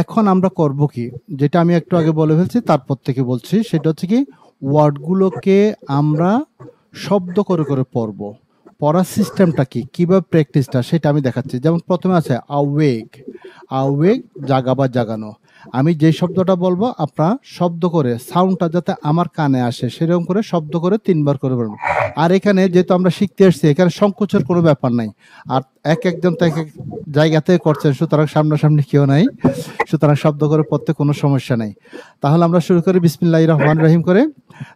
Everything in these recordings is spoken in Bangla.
এখন আমরা করব কি, যেটা আমি একটু আগে বলে ফেলছি তারপর থেকে বলছি, সেটা হচ্ছে কি ওয়ার্ডগুলোকে আমরা শব্দ করে করে পড়ব। পড়ার সিস্টেমটা কি, কিভাবে প্র্যাকটিসটা সেটা আমি দেখাচ্ছি। যেমন প্রথমে আছে আওয়েক, আওয়েক জাগা বা জাগানো। আমি যে শব্দটা বলবো আপনার শব্দ করে সাউন্ডটা যাতে আমার কানে আসে সেরকম করে শব্দ করে ৩ বার করে বলবেন। আর এখানে যেহেতু আমরা শিখতে এসেছি এখানে সংকোচের কোনো ব্যাপার নাই। আর একজন তো এক এক জায়গা থেকে করছেন, সুতরাং সামনাসামনি কেউ নাই, সুতরাং শব্দ করে পড়তে কোনো সমস্যা নাই। তাহলে আমরা শুরু করি বিসমিল্লাহির রহমানির রহিম করে।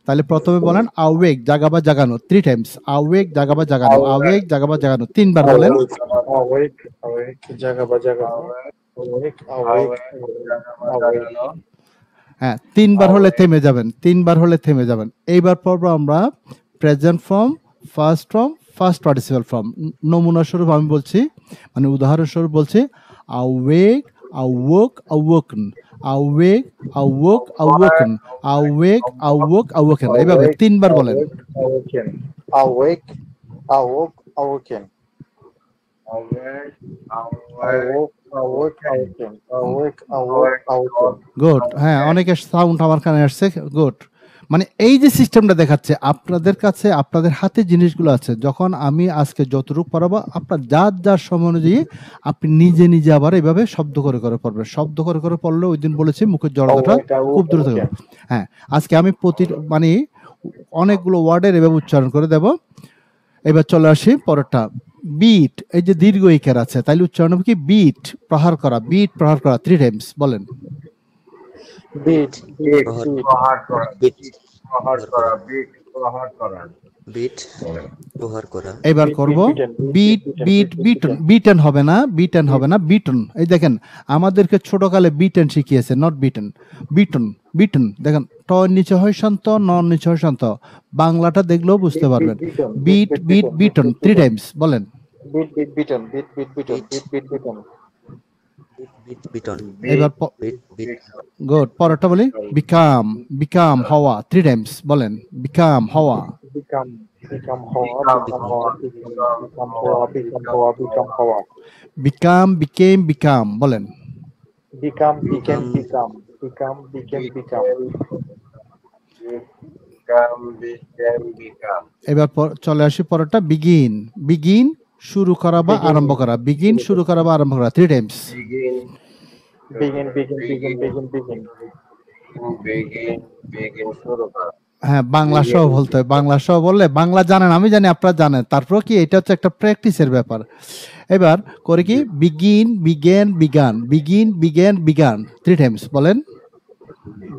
তাহলে প্রথমে বলেন আওয়েক জাগা বা জাগানো 3 টাইমস। আওয়েক জাগা বা জাগানো, আওয়েক জাগা বা জাগানো 3 বার বলেন। Awake, awake, jaga ba jaga. Awake, awake, awake. হ্যাঁ, ৩ বার হলে থেমে যাবেন, ৩ বার হলে থেমে যাবেন। এইবার পড়বো আমরা present form, first form, first participle form. নমুনা স্বরূপ আমি বলছি, মানে উদাহরণস্বরূপ বলছি, awake, awoke, awoken, awake, awoke, awoken, awake, awoke, awoken। এইভাবে ৩ বার বলেন। Awaken. Awake, awoke, awaken. Awoke, awoke, awaken. Awake, awoke, awaken. Good. হ্যাঁ, অনেকের সাউন্ড আমার কানে আসছে। গুড। মানে এই যে সিস্টেমটা দেখাচ্ছে আপনাদের কাছে, আপনাদের হাতে জিনিসগুলো আছে। যখন আমি আজকে যতটুকু পড়াবো আপনার যার যার সময় অনুযায়ী আপনি নিজে নিজে আবার এইভাবে শব্দ করে করে পড়বেন। শব্দ করে করে পড়লে ওই দিন বলেছি মুখের জড়তাটা খুব দ্রুত হবে। হ্যাঁ, আজকে আমি মানে অনেকগুলো ওয়ার্ডের এভাবে উচ্চারণ করে দেব। এবার চলে আসি পরেরটা। বিট, এই যে দীর্ঘ ইকার আছে, তাইলে উচ্চারণ হবে কি বিট, প্রহার করা, বিট প্রহার করা 3 টাইমস বলেন। Beat, beat, প্রহার করা, beat. প্রহার করা, বিট প্রহার করা। বিট প্রহার করা। এবার করব বিট বিট বিটন। বিটেন হবে না, বিটেন হবে না, বিটন। এই দেখেন আমাদেরকে ছোটকালে বিটেন শিখিয়েছে, নট বিটেন, বিটন, বিটন। দেখেন ট নিচে হয় শান্ত, ন নিচে হয় শান্ত। বাংলাটা দেখলেও বুঝতে পারবেন। বিট বিট বিটন 3 টাইমস বলেন। Beat, beat, beaten. Beat, beat, beaten. Beat, beat, beaten. Beat beaten. এবার বিট বিট গুড, পরেরটা বলি বিকাম, বিকাম হওয়া 3 টাইমস বলেন। বিকাম হওয়া। Become, become hoa, become hoa, become hoa, become hoa, become hoa. Become, became, become বলেন। Become, became, become. Become, became, become. Become, became, become. এবার চলে আসি পরেরটা বিগিন। বিগিন শুরু করা বা আরম্ভ করা, বিগিন শুরু করা বা আরম্ভ করা 3 Times. Begin, Begin, begin, begin, begin, begin. Begin, begin শুরু করা। হ্যাঁ, বাংলা সহ বলতে হয়। বাংলা সহ বললে, বাংলা জানেন, আমি জানি আপনারা জানেন, তারপর কি এটা হচ্ছে একটা প্র্যাকটিসের ব্যাপার। এবার করে কি begin, began, begun, begin, began, begun 3 times বলেন।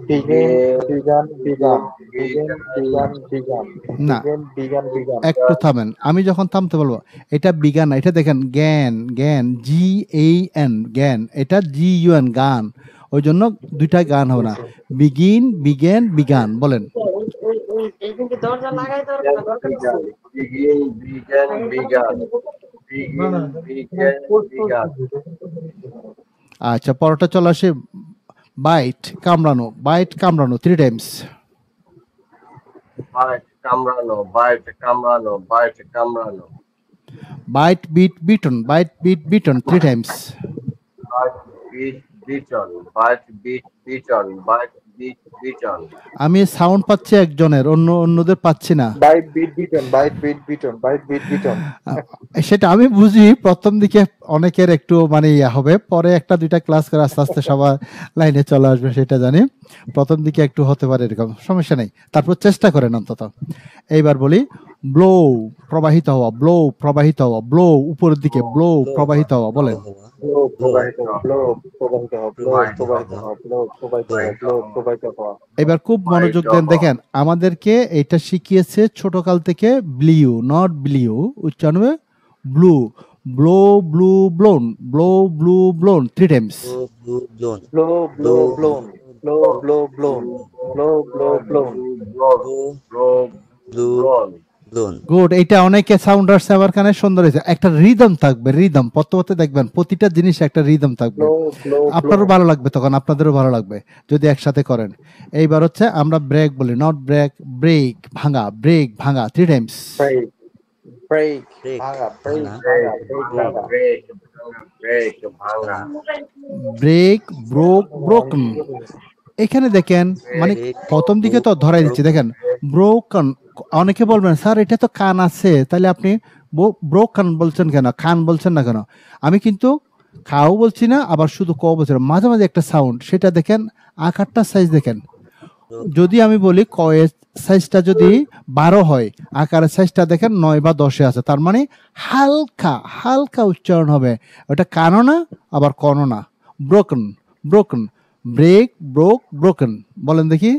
Begin, began, began. Begin, began, began. না, Begin, began, began. একটু থামেন। আমি যখন থামতে বলবো এটা বিগান না, এটা দেখেন জ্ঞান, জ্ঞান জি এ এন, জ্ঞান। এটা জি ইউ এন, গান। ওই জন্য দুইটা গান হবে না। বিগিন, বিগেন, বিগান বলেন। Begin, began, begun. Begin, began, begun. আচ্ছা, পরটা চলে আসে বাইট কামড়ানো, বাইট কামড়ানো 3 টাইমস। বাইট কামড়ানো, বাইট কামড়ানো, বাইট কামড়ানো। Bite bit bitten, bite bit bitten 3 times. Bite bit bitten, bite bit bitten, bite bit bitten. আমি সাউন্ড পাচ্ছি একজনের, অন্যদের পাচ্ছি না। Bite, beat, beaten. Bite, beat, beaten. Bite, beat, beaten. সেটা আমি বুঝি, প্রথম দিকে অনেকের একটু মানে ইয়া হবে, পরে একটা দুইটা ক্লাস করে আস্তে আস্তে সবার লাইনে চলে আসবে, সেটা জানি। প্রথম দিকে একটু হতে পারে, এরকম সমস্যা নেই, তারপর চেষ্টা করেন অন্তত। এইবার বলি ব্লো প্রবাহিত হওয়া, ব্লো প্রবাহিত হওয়া, ব্লো উপরের দিকে, ব্লো প্রবাহিত হওয়া বলেন। Blow, provide, blow, provide, blow, provide, blow, provide, blow, provide. এবার খুব মনোযোগ দেন, দেখেন আমাদেরকে এটা শিখিয়েছে ছোটকাল থেকে, ব্লিউ নট ব্লিউ, উচ্চারণ হবে blew. Blow blew blown, blow blew blown 3 times. Blew blown. Blow, blow, blown. Blow, blow, blown. Blow, blow, blown. Blew blown. Good. এটা অনেকে সাউন্ড আসছে আমার কানে, সুন্দর হয়েছে। একটা রিদম থাকবে, রিদম পড়তে পড়তে দেখবেন প্রতিটা জিনিস একটা রিদম থাকবে। Blow, blow, আপনারও ভালো লাগবে, তখন আপনাদেরও ভালো লাগবে যদি একসাথে করেন। এইবার আমরা ব্রেক বলি, নট ব্রেক, ব্রেক ভাঙা, ব্রেক ভাঙা 3 টাইমস। break, break break ভাঙা break ভাঙা ভাঙা break ভাঙা break, break, ভাঙা, ব্রেক, ব্রোক, ব্রোকন। এখানে দেখেন মানে break প্রথম দিকে তো ধরাই দিচ্ছি, দেখেন ব্রোকন। অনেকে বলবেন স্যার এটা তো কান আছে, তাহলে আপনি ব্রোকন বলছেন কেন, খান বলছেন না কেন? আমি কিন্তু খাও বলছি না, আবার শুধু ক বলছি না, মাঝে মাঝে একটা সাউন্ড, সেটা দেখেন। আকারটা সাইজ দেখেন, যদি আমি বলি কয়ের সাইজটা যদি 12 হয়, আকারের সাইজটা দেখেন 9 বা 10-এ আছে, তার মানে হালকা হালকা উচ্চারণ হবে। ওটা কানো না, আবার কনো না। Broken, broken, break, broke, broken. বলেন দেখি।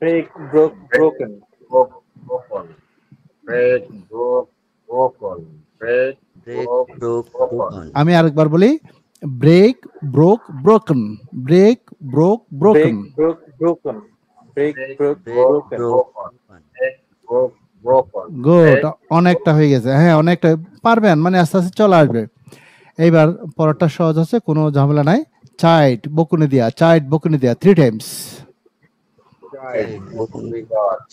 break broke broken broken, break, broke, broken, break, break broke, broke broken, broken আমি আরেকবার বলি, break, broke, broken, break, broke, broken. break broke broken break break, broke break broken broke broken, broken break, broke, broken, good, break, অনেকটা হয়ে গেছে, হ্যাঁ অনেকটা পারবেন, মানে আস্তে আস্তে চলে আসবে। এইবার পরেরটা সহজ আছে, কোনো ঝামেলা নাই। চাইট বকুনি দিয়া, চাইট বকুনি দিয়া 3 Times. child, child bokun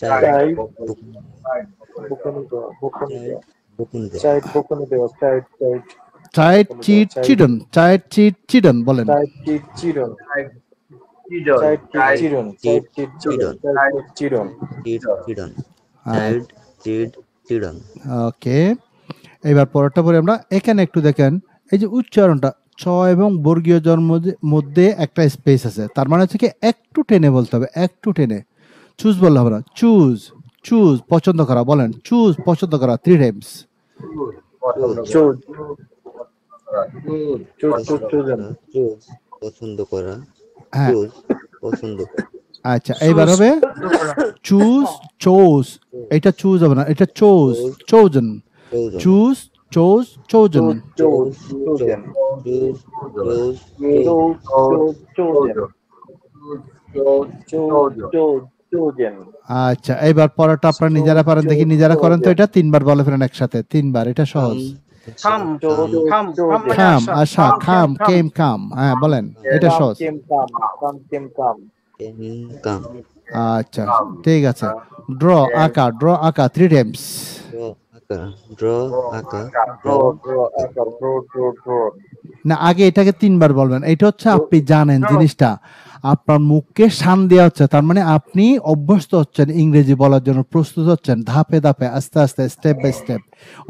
child, child bokun bokuni dewa bokuni child dewa bokun de child bokuni dewa child child chide bokuni dewa chid child chidden, chide chid chidden বলেন। child kid children child, children, child kid child, children chid child kid chidon children child kid children chid chidon আর child chid chidon ওকে, এবার পরেরটা পরে আমরা। এখানে একটু দেখেন, এই যে উচ্চারণটা, চ এবং বর্গীয় জন্ম মধ্যে একটা স্পেস আছে, তার মানে হচ্ছে কি একটু টেনে বলতে হবে, একটু টেনে। চুজ বললে হবে না, চুজ, চুজ পছন্দ করা, বলেন চুজ পছন্দ করা 3 টাইমস। choose, পছন্দ করা, choose choose, choose পছন্দ choose করা, chosen choose পছন্দ করা হ্যাঁ, choose পছন্দ করা আচ্ছা এবার হবে চুজ, চোজ। এটা চুজ হবে না, এটা chose, chosen. chosen choose, chose, chosen. choose chosen choose choose choose choose chosen choose, choose choose chosen আচ্ছা এবার পরেরটা আপনারা নিজেরা পারেন, দেখি নিজেরা করেন তো। এটা 3 বার বলে ফেলেন একসাথে, 3 বার, এটা সহজ। Come, choose come, chosen খাম, Asha. আশা, খাম, কেম, কাম। হ্যাঁ বলেন, এটা come সহজ। came come come came come come আচ্ছা ঠিক আছে। ড্র আঁকা, ড্র আঁকা 3 Times. draw aka draw draw aka draw draw draw না, আগে এটাকে 3 বার বলবেন। এটা হচ্ছে আপনি জানেন জিনিসটা, আপনার মুখকে শান দেওয়া হচ্ছে, তার মানে আপনি অভ্যস্ত হচ্ছেন ইংরেজি বলার জন্য, প্রস্তুত হচ্ছেন ধাপে ধাপে, আস্তে আস্তে, স্টেপ বাই স্টেপ।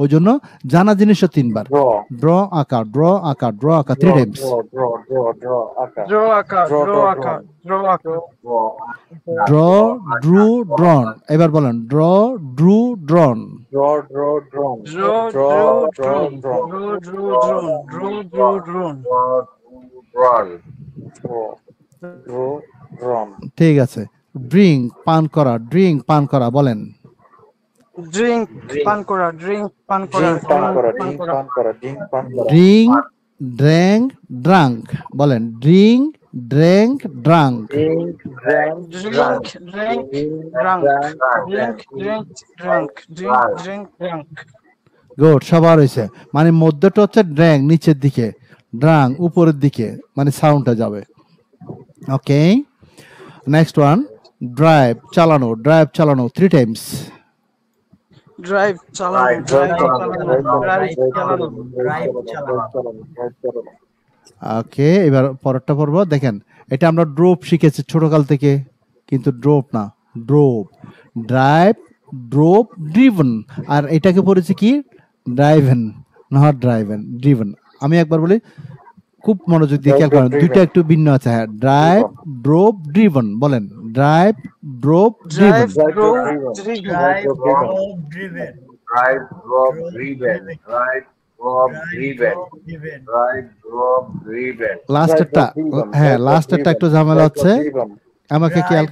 ওই জন্য জানা জিনিসও 3 বার। draw ড্র আঁকা, ড্র আঁকা, ড্র আঁকা 3 Times. draw aka Draw aka, Draw, draw draw, aka, draw aka. Draw, drew, drawn. এবার বলেন draw, drew, drawn. draw drawn Draw, draw draw, draw draw, drawn draw, draw, draw, draw, draw. run, draw draw drawn ঠিক আছে। ড্রিঙ্ক পান করা, ড্রিঙ্ক পান করা বলেন। Drink, pan kora, drink, pan kora, drink pan kora pan drink kora. pan kora drink pan kora drink, drank, drunk বলেন। Drink, drank, drunk. drink drank Drink, drink, drunk. Drink, drink, drunk. Drink, drink, drunk. Good, সবার হয়েছে। মানে মধ্যটা হচ্ছে ড্র্যাঙ্ক নিচের দিকে, ড্রাং উপরের দিকে, মানে সাউন্ডটা যাবে। ওকে, নেক্সট ওয়ান। ড্রাইভ চালানো, ড্রাইভ চালানো 3 Times. Drive, chalano, drive, chalano, drive, chalano. ওকে, এবার পরেরটা পড়বো। দেখেন এটা আমরা ড্রোপ শিখেছি ছোটকাল থেকে, কিন্তু ড্রোপ না, ড্রোপ। Drive, drove, driven. আর এটাকে পড়েছি কি, ড্রাইভেন, নট ড্রাইভেন, ড্রিভেন। আমি একবার বলি, খুব মনোযোগ দিয়ে খেয়াল করেন, দুইটা একটু ভিন্ন আছে। হ্যাঁ, ড্রাইভ, ড্রোপ, ড্রিভেন বলেন। Drive, drove, driven. Drive, drove, driven. drive, drop, driven, drive, drop, driven, drive, drop, driven, লাস্টেরটা, হ্যাঁ লাস্টেরটা একটু ঝামেলা হচ্ছে, আমাকে খেয়াল।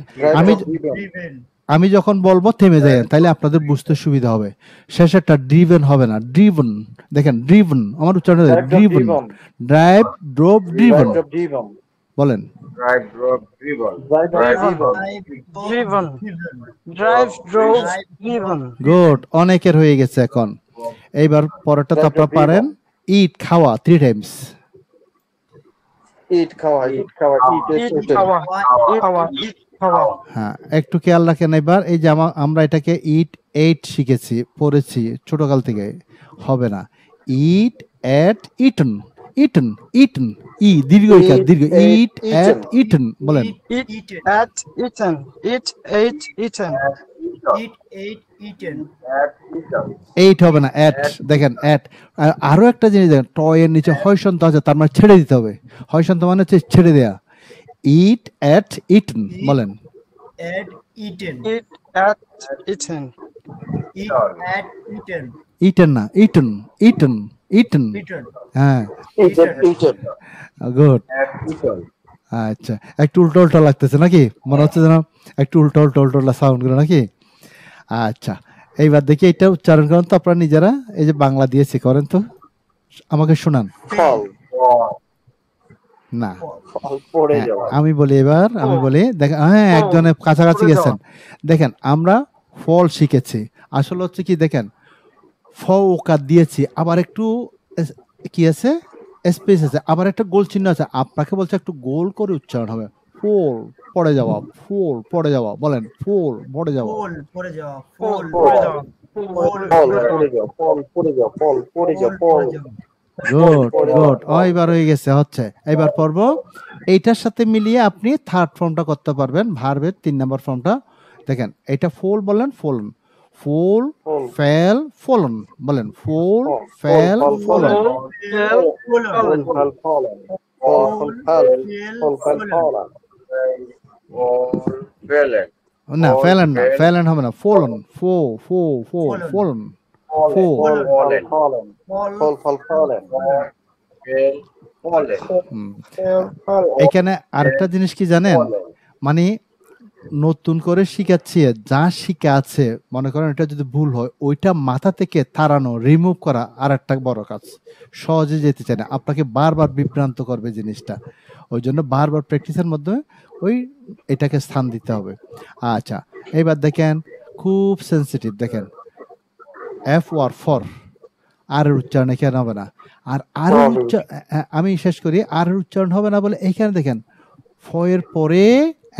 আমি যখন বলবো থেমে যায়, তাইলে আপনাদের বুঝতে সুবিধা হবে। শেষেরটা ড্রিভেন হবে না, ড্রিভেন। দেখেন ড্রিভেন, আমার উচ্চারণ ড্রিভেন। ড্রাইভ, ড্রোপ, ড্রিভেন বলেন। drive, drop, driven, Driven. Drive, drove, driven. Good, অনেকের হয়ে গেছে এখন। এইবার পরেরটা তো আপনারা পারেন। ইট খাওয়া 3 টাইমস। ইট খাওয়া ইট খাওয়া হ্যাঁ, একটু খেয়াল রাখেন এবার। এই যে আমরা এটাকে এইট শিখেছি, পড়েছি ছোটকাল থেকে, হবে না। ইট এট ইটন, ইটন ইটন, দীর্ঘ ইকার, দীর্ঘ ইট এট ইটন বলেন। Eat at eaten. Eat ate eaten. Eight হবে না, এট। দেখেন এট। আরো একটা জিনিস দেখেন, টয়ের নিচে হয়সন্ত আছে, তার মানে ছেড়ে দিতে হবে। হয়সন্ত মানে হচ্ছে ছেড়ে দেয়া। ইট এট ইটন বলেন। Eat at eaten. ইটেন না, ইটন ইটন ইটন। হ্যাঁ, গুড। আচ্ছা, একটু উল্টো উল্টো লাগতেছে নাকি? মনে হচ্ছে যেন একটু উল্টো উল্টো উল্টো সাউন্ড গুলো নাকি? আচ্ছা, এইবার দেখি এটা উচ্চারণ করেন তো আপনারা নিজেরা। এই যে বাংলা দিয়েছি, করেন তো, আমাকে শোনান। ফল না, পড়ে হ্যাঁ, যাওয়া আমি বলি এবার, আমি বলি দেখেন, হ্যাঁ একজনের কাছাকাছি গেছেন। দেখেন আমরা ফল শিখেছি, আসলে হচ্ছে কি দেখেন, ফ ওকার দিয়েছি, আবার একটু কি আছে, স্পেস আছে, আবার একটা গোল চিহ্ন আছে। আপনাকে বলছে একটু গোল করে উচ্চারণ হবে। ফুল পড়ে যাওয়া, ফুল পড়ে যাওয়া বলেন, ফুল পড়ে যাওয়া। ফল পড়ে যাওয়া ফল পড়ে যাওয়া ফল গুড গুড, এবার হয়ে গেছে, হচ্ছে। এবার পড়ব, এইটার সাথে মিলিয়ে আপনি থার্ড ফর্মটা করতে পারবেন, ভার্বের 3 নম্বর ফর্মটা। দেখেন, এটা ফুল বলেন, ফলন, ফুল ফেল ফলন বলেন, ফুল ফেল ফলন। না, ফেলেন না, ফেলেন হবে না, ফলন, ফো ফো ফো ফলন, ফো। এখানে আরেকটা জিনিস কি জানেন, মানে নতুন করে শিখাচ্ছি, যা শিখে আছে মনে করেন এটা যদি ভুল হয়, ওইটা মাথা থেকে তাড়ানো, রিমুভ করা আর একটা বড় কাজ। সহজে যেতে চায় না, আপনাকে বারবার বিভ্রান্ত করবে জিনিসটা। ওই জন্য বারবার প্র্যাকটিসের মাধ্যমে ওই এটাকে স্থান দিতে হবে। আচ্ছা, এইবার দেখেন, খুব সেন্সিটিভ, দেখেন এফ ওয়ার ফর, আর উচ্চারণ এখানে হবে না। আর আমি শেষ করি, আর উচ্চারণ হবে না বলে এখানে দেখেন ফয়ের পরে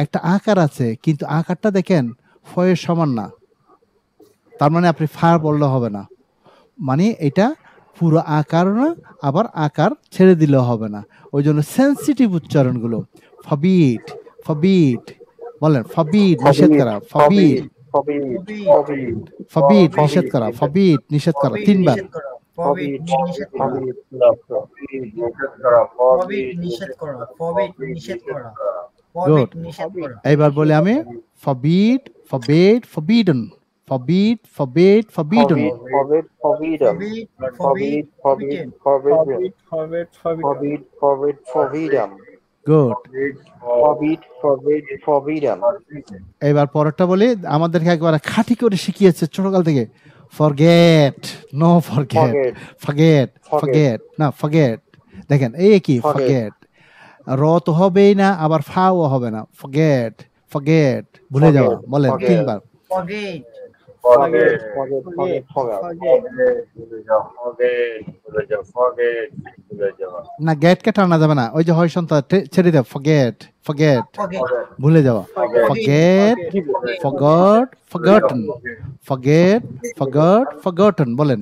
একটা আকার আছে, কিন্তু আকারটা দেখেন ফয়ের সমান না, তার মানে আপনি ফা বললে হবে না, মানে এটা পুরো আকার না, আবার আকার ছেড়ে দিলেও হবে না। ওই জন্য সেন্সিটিভ উচ্চারণগুলো, ফবিট ফবিট বলেন, ফবিট নিষেধ করা, ফবিট ফবিট নিষেধ করা, ফবিট নিষেধ করা, 3 বার। গুড, এইবার বলি আমি, ফবিট ফবেট ফবিডন, ফবিট ফবেট ফবিডন। গুড, এবার পরেরটা বলি, আমাদেরকে একবার খাঁটি করে শিখিয়েছে ছোটকাল থেকে, forget, no forget, forget forget না ফরগেট। দেখেন এই কি ফরগেট, র তো হবেই না, আবার ফাও হবে না, ফরগেট ফরগেট ভুলে যাওয়া বলেন 3 বার। না, গেটকে টানা যাবে না, ওই যে হয় সন্তা ছেড়ে দেব, ফরগেট ফরগেট ভুলে যাওয়া, forget forgot forgotten, forget forgot forgotten বলেন।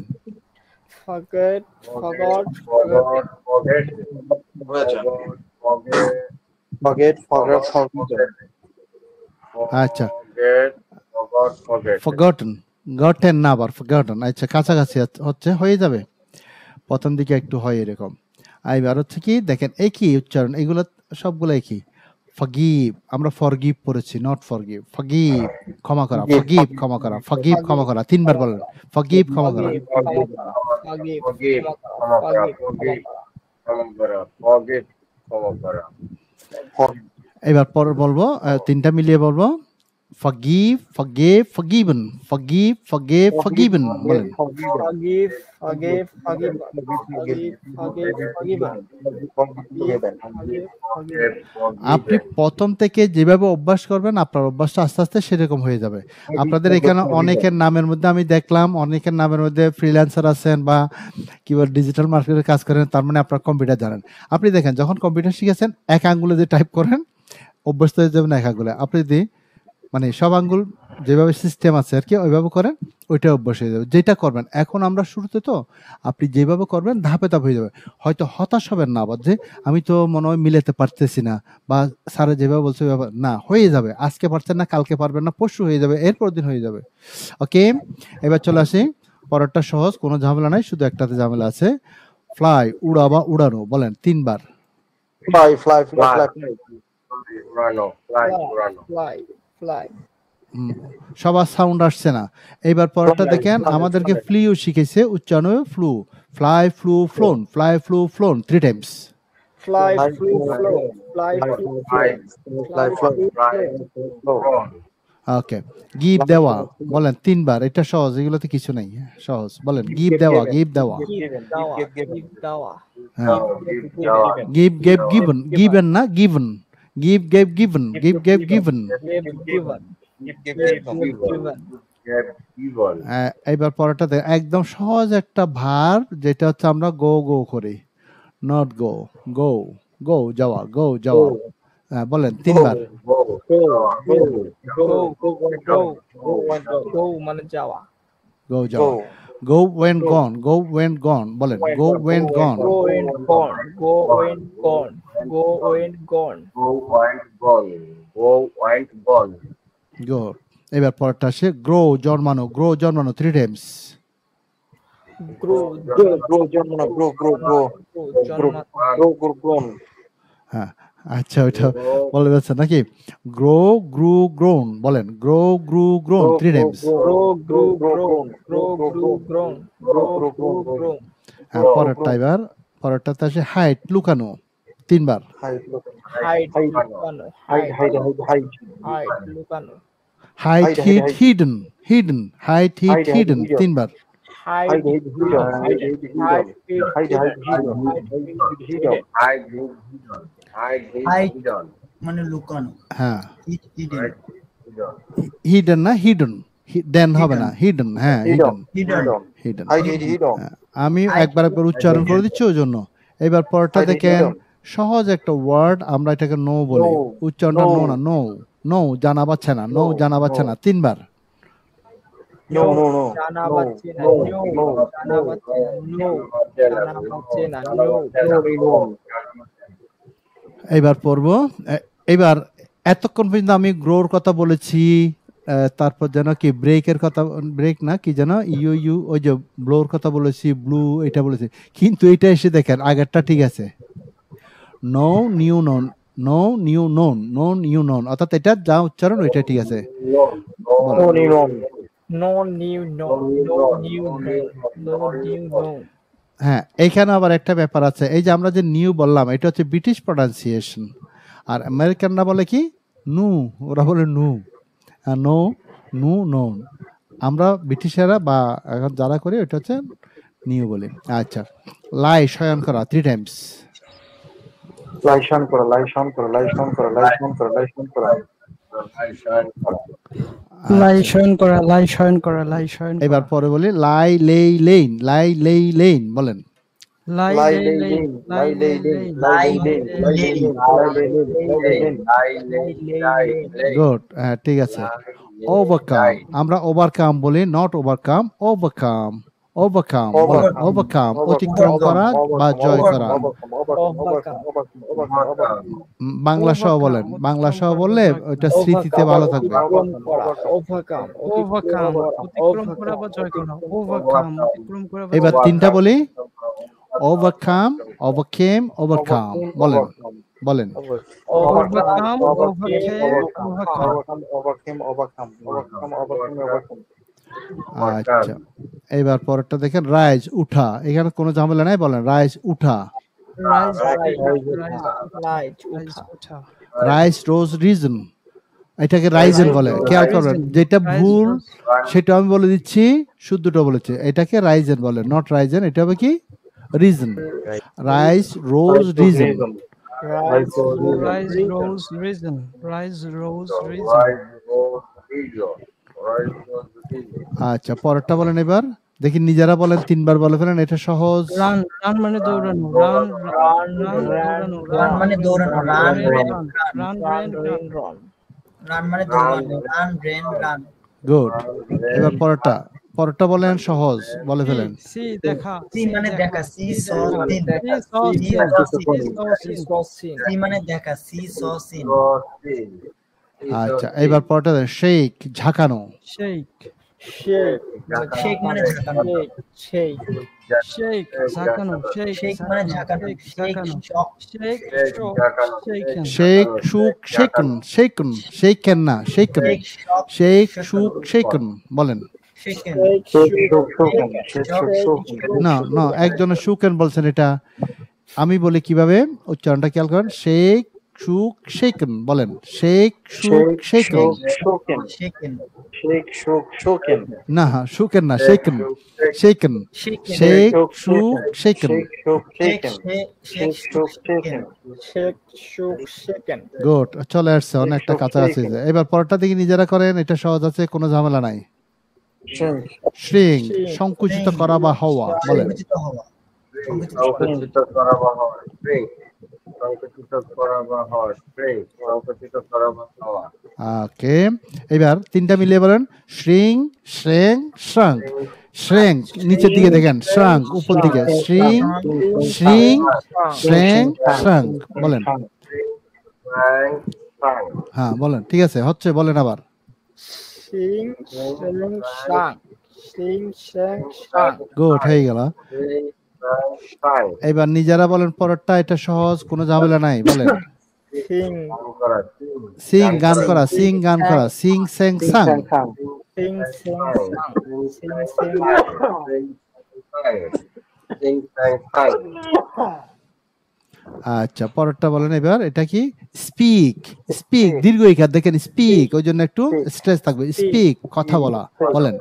আচ্ছা, ফরগটন, গটেন না, আবার ফরগটন। আচ্ছা, কাছাকাছি হচ্ছে, হয়ে যাবে, প্রথম দিকে একটু হয় এরকম। এবার হচ্ছে কি দেখেন, একই উচ্চারণ, এগুলো সবগুলো একই। ফরগিভ, আমরা ফরগিভ পড়েছি, নট ফরগিভ। ফরগিভ ক্ষমা করা, ফরগিভ ক্ষমা করা, ফরগিভ ক্ষমা করা, 3 বার বলেন, ফরগিভ ক্ষমা করা। এবার পর বলবো, 3টা মিলিয়ে বলবো, forgive, forgave, forgiven, forgive, forgave, forgiven বলেন। Forgive, forgive, forgiven. Forgive, forgive, forgiven. Forgive, forgive. আপনি প্রথম থেকে যেভাবে অভ্যাস করবেন আপনার অভ্যাসটা আস্তে আস্তে সেরকম হয়ে যাবে। আপনাদের এখানে অনেকের নামের মধ্যে আমি দেখলাম, অনেকের নামের মধ্যে ফ্রিল্যান্সার আছেন বা কিংবা ডিজিটাল মার্কেটের কাজ করেন, তার মানে আপনার কম্পিউটার জানেন। আপনি দেখেন যখন কম্পিউটার শিখেছেন এক আঙ্গুলে যে টাইপ করেন অভ্যস্ত হয়ে যাবেন এক আঙ্গুলে। আপনি যদি মানে সব আঙ্গুল যেভাবে সিস্টেম আছে আর কি ওইভাবে করেন, ওইটা অভ্যাস হয়ে যাবে যেটা করবেন। এখন আমরা শুরুতে তো আপনি যেভাবে করবেন ধাপে ধাপে হয়ে যাবে। হয়তো হতাশ হবেন না আবার যে আমি তো মনে হয় মিলাতে পারতেছি না বা স্যারে যেভাবে বলছে ওইভাবে না, হয়ে যাবে। আজকে পারছেন না, কালকে পারবেন না, পরশু হয়ে যাবে, এরপর দিন হয়ে যাবে। ওকে, এবার চলে আসি পরেরটা সহজ, কোনো ঝামেলা নাই, শুধু একটাতে ঝামেলা আছে। ফ্লাই, উড়া বা উড়ানো বলেন 3 বার। Fly, fly, fly, fly, fly. Urano, fly, Urano. Fly, fly. সবার সাউন্ড আসছে না। এইবার পরেরটা দেখেন, আমাদেরকে ফ্লিও শিখেছে, উচ্চারণ flu. Fly, flu, flown, fly, flu, flown 3 Times. Fly, flew, flow. Fly, flew, Fly, flow. fly, fly, Fly, flow. Ron. ওকে, গিভ দেওয়া বলেন 3 বার। এটা সহজ, এগুলোতে কিছু নেই, সহজ বলেন। গিভ দেওয়া, গিভ দেওয়া। Give dawa, give dawa. হ্যাঁ, Give Dawa. Give gave given, given না given, give gave given, give gave given. Give given. Give given. Give Given. এইবার পরেরটা একদম সহজ একটা ভার্ব, যেটা হচ্ছে আমরা গো গো করি, নট গো, গো গো যাওয়া, গো যাওয়া। বলেন 3 বার। Go, Go মানে যাওয়া। গো যাওয়া। গো ওয়েন গন, গো ওয়েন গন বলেন। গো when gone. Go and gone. Go and gone. Go and gone. Go and gone. Go and gone. গো। এবার পরেরটা আসে গ্রো, জন্মানো, গ্রো জন্মানো 3 Times. Grow, Grow, German, grow, grown. হ্যাঁ, আচ্ছা ওইটা বলে যাচ্ছে নাকি? গ্রো, গ্রু, গ্রোন বলেন। Grow, grew, grown 3 Times. grow, grown. Grow, grown. Grow. হ্যাঁ, পরেরটা এবার পরেরটাতে আসে হাইট, লুকানো 3 বার। Hide, Hide, lukano. Hide, lukano. Hide, hid, hidden, hidden, hide, hid, hidden 3 বার। Hide, Hidden. মানে লুকানো। হ্যাঁ, হিডেন, হিডেন না হিডেন, দেন হবে না, হিডেন। হ্যাঁ, হিডেন, হিডেন, হিডেন। hide. আমি একবার উচ্চারণ করে দিচ্ছি ওই জন্য। এবার পরেরটা দেখেন সহজ একটা ওয়ার্ড, আমরা এটাকে নো বলি। উচ্চারণটা নো না, নো, নো জানা পাচ্ছে না, নো জানা পাচ্ছে না 3 বার। No. jana bachena. No, jana bachena. No. এইবার পড়বো। এইবার এতক্ষণ পর্যন্ত আমি গ্রোর কথা বলেছি, তারপর যেন কি ব্রেকের কথা, ব্রেক না কি যেন ইউ ইউ, ওই যে ব্লোর কথা বলেছি, ব্লু এটা বলেছি। কিন্তু এটা এসে দেখেন আগেরটা ঠিক আছে। নো নিউ নন, নো নিউ নন, নো নিউ নন, অর্থাৎ এটা যা উচ্চারণ ওইটা ঠিক আছে। No new known. হ্যাঁ, এইখানে আবার একটা ব্যাপার আছে। এই যে আমরা যে নিউ বললাম, এটা হচ্ছে ব্রিটিশ প্রনাউন্সিয়েশন। আর আমেরিকানরা বলে কি নু, ওরা বলে নু। নো, নু, নোন। আমরা ব্রিটিশেরা বা এখন যারা করি ওটা হচ্ছে নিউ বলি। আচ্ছা, লাই, শয়ন করা 3 টাইমস। Laishan kora. লাই শয়ন করা। এবার পরে বলি লাই লেই লেইন, লাই লেই লেইন বলেন। লাই গুড, হ্যাঁ ঠিক আছে। ওভারকাম, আমরা ওভারকাম বলি, নট ওভারকাম, ওভারকাম। ওভারকাম বলেন। ওভারকাম অতিক্রম করা বা জয় করা। বাংলা সহ বলেন, বাংলা সহ বললে ওইটা স্মৃতিতে ভালো থাকবে। Overcome. অতিক্রম করা বা জয় করা। অতিক্রম করা বা এবার 3টা বলি। ওভারকাম, ওভারকেম, ওভারকাম বলেন। বলেন। Overcome. আচ্ছা, এবার পরেরটা দেখেন রাইজ, উঠা। এখানে কোনো ঝামেলা নাই, বলেন রাইজ, উঠা। Rise Light. ওঠা। রাইজ, রোজ, রিজন। এটাকে রাইজেন বলে, খেয়াল করবেন। Raisin, যেটা rice ভুল rose, সেটা আমি বলে দিচ্ছি, শুদ্ধটা বলেছে। এটাকে রাইজেন বলে, নট রাইজেন। এটা হবে কি? রিজন। রাইস রোজ reason. rice rose raisin, rice rose raisin. আচ্ছা, পরেরটা বলেন এবার। দেখি নিজেরা বলেন, 3 বার বলে ফেলেন, এটা সহজ। Run, run মানে দৌড়ানো, run, run, দৌড়ানো, রান মানে দৌড়ানো, run run, run, run run, run run মানে দৌড়ানো, রান রেন রান। গুড। এবার পরেরটা বলেন, সহজ বলে ফেলেন। সি দেখা, সি মানে দেখা, সি স সিন। সি মানে দেখা, সি স সিন। আচ্ছা, এবার পরেরটা দেন, শেক ঝাঁকানো। shake, শেক মানে ঝাঁকানো, shake, ঝাঁকানো, shake, শেক মানে ঝাঁকানো, শেক ঝাঁকানো, শক, shake, shock, shaken, shake shook শেকন, শেকন, shaken না, শেকন। শেক শক, শেক শুক শেকন বলেন। শেকেন। না না, একজনের শুকেন বলছেন, এটা আমি বলি কিভাবে উচ্চারণটা খেয়াল করেন। শেক শুক শেকন বলেন। Shake shook শেকন। শেকেন, না, শুকেন না, শেকন, শেকন। Shaken, shake shook shaken. Shake shake shaken. Good, চলে আসছে, অনেকটা কাছাকাছি। এবার পরেরটা দিকে নিজেরা করেন, এটা সহজ আছে, কোনো ঝামেলা নাই। শ্রিং সংকুচিত করা বা হওয়া বলেন। সংকুচিত হওয়া, সংকুচিত করা বা হওয়া, স্ট্রিং। সংকুচিত করা বা হওয়া, স্ট্রিং। সংকুচিত করা বা হওয়া। ওকে, এবার 3টা মিলিয়ে বলেন। শ্রিং শ্রেং শ্রাং। শ্রেং নিচের দিকে দেখেন, শ্রাং উপর দিকে। শ্রিং শ্রিং শ্রেং শ্রাং বলেন। Bang, bang. হ্যাঁ বলেন, ঠিক আছে, হচ্ছে, বলেন আবার। গুড, হয়ে গেল। Bang, bang, bang. এবার নিজেরা বলেন পরেরটা, এটা সহজ, কোনো ঝামেলা নাই, বলেন। গান করা, সিং গান করা, সিং গান করা, সিং সেং সাং। Sing, sang, sang. আচ্ছা, পরেরটা বলেন এবার, এটা কি? স্পিক। স্পিক দীর্ঘ ইকার দেখেন, স্পিক, ওই জন্য একটু স্ট্রেস থাকবে। স্পিক কথা বলা বলেন।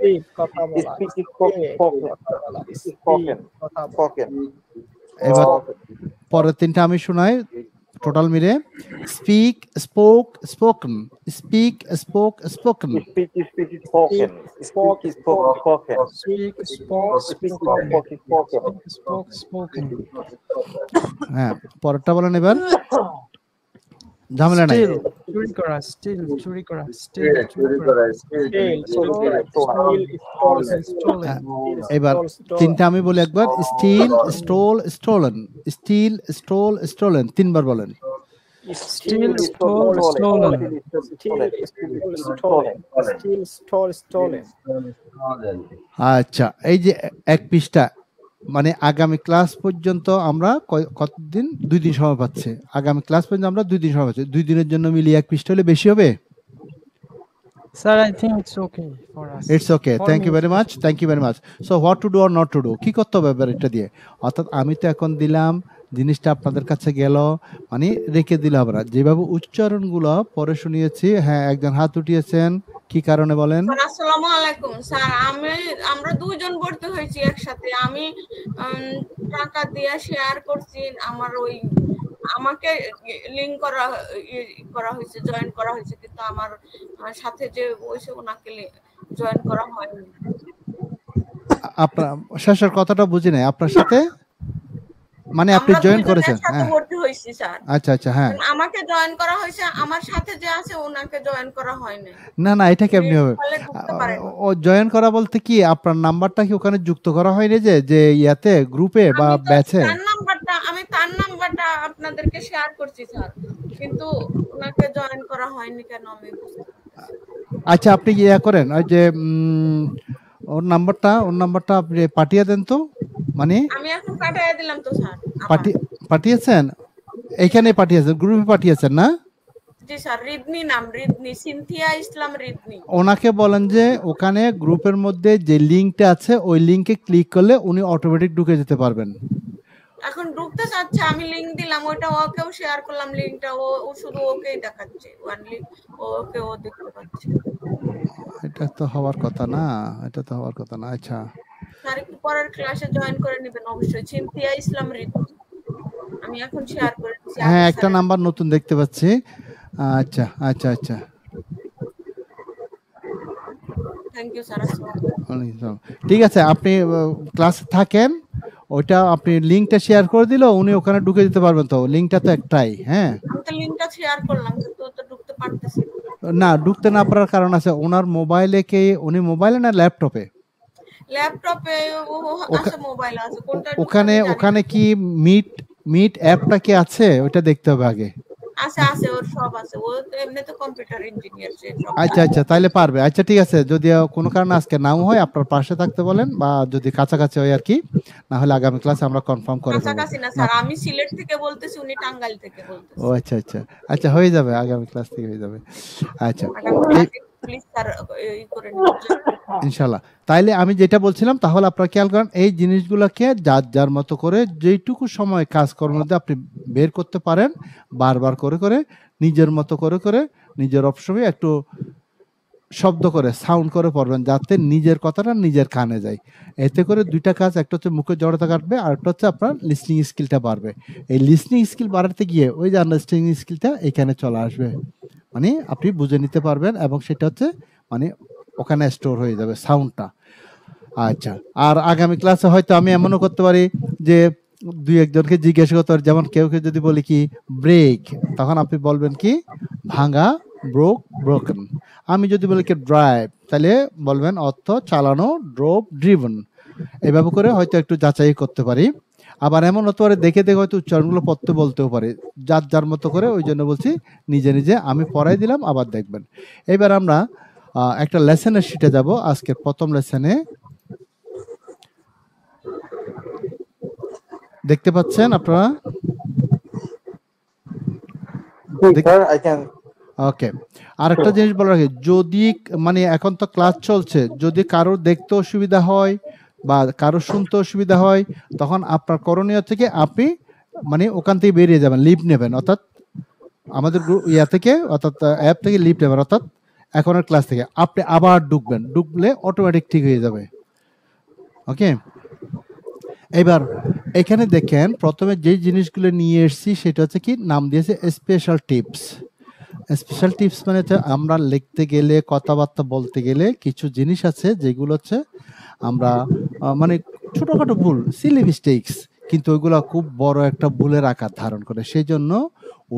এবার পরের 3টা আমি শোনাই, টোটাল মিলে। Speak spoke spoken. Speak spoke spoken. speak, spoke, spoken, হ্যাঁ, পরেরটা বলেন এবার, ঝামেলা নাই। still, চুরি করা, still, চুরি করা, still, চুরি চুরি করা, করা, stolen, এবার 3টা আমি বলি একবার। Steal stole stolen. Steal stole stolen 3বার বলেন। still, stole, stolen, আচ্ছা, এই যে এক পৃষ্ঠা, মানে আগামী ক্লাস পর্যন্ত আমরা কতদিন? 2 দিন সময় পাচ্ছি। আগামী ক্লাস পর্যন্ত আমরা 2 দিন সময় পাচ্ছি। 2 দিনের জন্য মিলিয়ে এক পৃষ্ঠা হলে বেশি হবে? sir, I think it's okay for us. It's okay, For thank me, you very much, thank you very much. So what to do or not to do, কি করতে হবে এবার এটা দিয়ে? অর্থাৎ আমি তো এখন দিলাম, জিনিসটা আপনাদের কাছে গেল, মানে রেখে দিলাম না। যেভাবে উচ্চারণগুলো পরে শুনিয়েছি। হ্যাঁ, একজন হাত উঠিয়েছেন, কি কারণে বলেন? আসসালামু আলাইকুম স্যার, আমরা দুইজন ভর্তি হয়েছি একসাথে। আমি টাকা দিয়ে শেয়ার করছি, আমাকে লিংক করা হয়েছে, জয়েন করা হয়েছে, কিন্তু আমার সাথে যে বসে ওনাকে জয়েন করা হয়নি। আপনার শেষের কথাটা বুঝি নাই। আপনার সাথে মানে আপনি জয়েন করেছেন? হ্যাঁ, ভর্তি হয়েছি স্যার। আচ্ছা আচ্ছা, হ্যাঁ। আমাকে জয়েন করা হয়েছে, আমার সাথে যে আছে ওনাকে জয়েন করা হয়নি। না না, এটা কেমনি হবে? ও জয়েন করা বলতে কি, আপনার নাম্বারটা কি ওখানে যুক্ত করা হয়নি যে ইয়াতে, গ্রুপে বা ব্যাচে? আমি তার নাম্বারটা আপনাদেরকে শেয়ার করছি স্যার, কিন্তু ওনাকে জয়েন করা হয়নি কেন আমি বুঝতে পারছি। আচ্ছা, আপনি কি ইয়া করেন, ওই যে ওর নাম্বারটা আপনি পাঠিয়ে দেন তো। মানে আমি এখন পাঠিয়ে দিলাম তো স্যার। পাঠিয়েছেন? এখানে পাঠিয়েছেন, গ্রুপে পাঠিয়েছেন না? জি স্যার, রিদনি নাম, রিদনি, সিনথিয়া ইসলাম রিদনি। ওনাকে বলেন যে ওখানে গ্রুপের মধ্যে যে লিংকটা আছে, ওই লিংকে ক্লিক করলে উনি অটোমেটিক ঢুকে যেতে পারবেন। এখন ঢুকতে চাচ্ছে, আমি লিংক দিলাম, ওইটা ওকেও শেয়ার করলাম লিংকটা, ও শুধু ওকেই দেখাচ্ছে, ওনলি ওকে ও দেখতে পাচ্ছে। এটা তো হওয়ার কথা না, এটা তো হওয়ার কথা না। আচ্ছা স্যার একটু পরের ক্লাসে জয়েন করে নেবেন অবশ্যই। সিনথিয়া ইসলাম ঋতু, আমি এখন শেয়ার করে দিচ্ছি। হ্যাঁ, একটা নাম্বার নতুন দেখতে পাচ্ছি। আচ্ছা আচ্ছা আচ্ছা, থ্যাংক ইউ স্যার। ঠিক আছে, আপনি ক্লাসে থাকেন, ওইটা আপনি লিংকটা শেয়ার করে দিল, উনি ওখানে ঢুকে দিতে পারবেন তো, লিংকটা তো একটাই। হ্যাঁ, আমি তো লিংকটা শেয়ার করলাম কিন্তু ও তো ঢুকতে পারতেছি না, ঢুকতে না পারার কারণ আছে, ওনার মোবাইলে কি, উনি মোবাইলে না ল্যাপটপে? ল্যাপটপে আছে, মোবাইল আছে, কোনটা ওখানে ওখানে কি মিট অ্যাপটা কি আছে, ওইটা দেখতে হবে আগে। আছে আছে, ওর সব আছে, ও তো এমনি তো কম্পিউটার ইঞ্জিনিয়ার সে সব। আচ্ছা আচ্ছা, তাহলে পারবে। আচ্ছা ঠিক আছে, যদি কোনো কারণে আজকে নাও হয় আপনার পাশে থাকতে বলেন, বা যদি কাছাকাছি হয় আর কি, না হলে আগামী ক্লাসে আমরা কনফার্ম করে ফেলবো। কাছাকাছি না স্যার, আমি সিলেট থেকে বলতেছি, উনি টাঙ্গাইল থেকে বলতেছে। ও আচ্ছা আচ্ছা আচ্ছা, হয়ে যাবে, আগামী ক্লাস থেকে হয়ে যাবে। আচ্ছা প্লিজ স্যার এই করে নিন ইনশাআল্লাহ। তাইলে আমি যেটা বলছিলাম, তাহলে আপনারা খেয়াল করেন, এই জিনিসগুলোকে যার যার মতো করে যেইটুকু সময় কাজকর্মের মধ্যে আপনি বের করতে পারেন, বারবার করে করে নিজের মতো করে করে নিজের অপশনে একটু শব্দ করে সাউন্ড করে পড়বেন, যাতে নিজের কথাটা নিজের কানে যায়। এতে করে দুইটা কাজ, একটা হচ্ছে মুখে জড়তা কাটবে, আর একটা হচ্ছে আপনার লিসনিং স্কিলটা বাড়বে। এই লিসনিং স্কিল বাড়াতে গিয়ে ওই যে আন্ডারস্ট্যান্ডিং স্কিলটা এখানে চলে আসবে, মানে আপনি বুঝে নিতে পারবেন, এবং সেটা হচ্ছে মানে ওখানে স্টোর হয়ে যাবে সাউন্ডটা। আচ্ছা, আর আগামী ক্লাসে হয়তো আমি এমনও করতে পারি যে দুই একজনকে জিজ্ঞেস করতে পারি, যেমন কেউ কেউ যদি বলি কি ব্রেক, তখন আপনি বলবেন কি ভাঙা, ব্রোকেন। আমি যদি বলি কি ড্রাইভ, তাহলে বলবেন অর্থ চালানো, ড্রোভ, ড্রিভেন। এইভাবে করে হয়তো একটু যাচাই করতে পারি। আবার এমন হতে পারে দেখে দেখে হয়তো উচ্চারণগুলো পড়তে বলতেও পারে, যার যার মতো করে। ওই জন্য বলছি নিজে নিজে আমি পড়াই দিলাম, আবার দেখবেন। এবার আমরা একটা লেসনের শিটে যাব। আজকের প্রথম লেসনে দেখতে পাচ্ছেন আপনারা? ওকে, আরেকটা জিনিস বলা রাখি, যদি মানে এখন তো ক্লাস চলছে, যদি কারোর দেখতে অসুবিধা হয় বা কারোর শুনতে অসুবিধা হয়, তখন আপনার করণীয় থেকে আপনি মানে ওখান থেকে বেরিয়ে যাবেন, লিভ নেবেন, অর্থাৎ আমাদের ইয়া থেকে, অর্থাৎ অ্যাপ থেকে লিভ নেবেন, অর্থাৎ এখনের ক্লাস থেকে আপনি আবার ঢুকবেন, ঢুকলে অটোমেটিক ঠিক হয়ে যাবে। ওকে, এবার এখানে দেখেন প্রথমে যে জিনিসগুলো নিয়ে এসেছি সেটা হচ্ছে কি, নাম দিয়েছে স্পেশাল টিপস। স্পেশাল টিপস মানে হচ্ছে আমরা লিখতে গেলে, কথাবার্তা বলতে গেলে কিছু জিনিস আছে যেগুলো হচ্ছে আমরা মানে ছোটখাটো ভুল, সিলি মিস্টেকস, কিন্তু ওইগুলো খুব বড় একটা ভুলের আকার ধারণ করে। সেই জন্য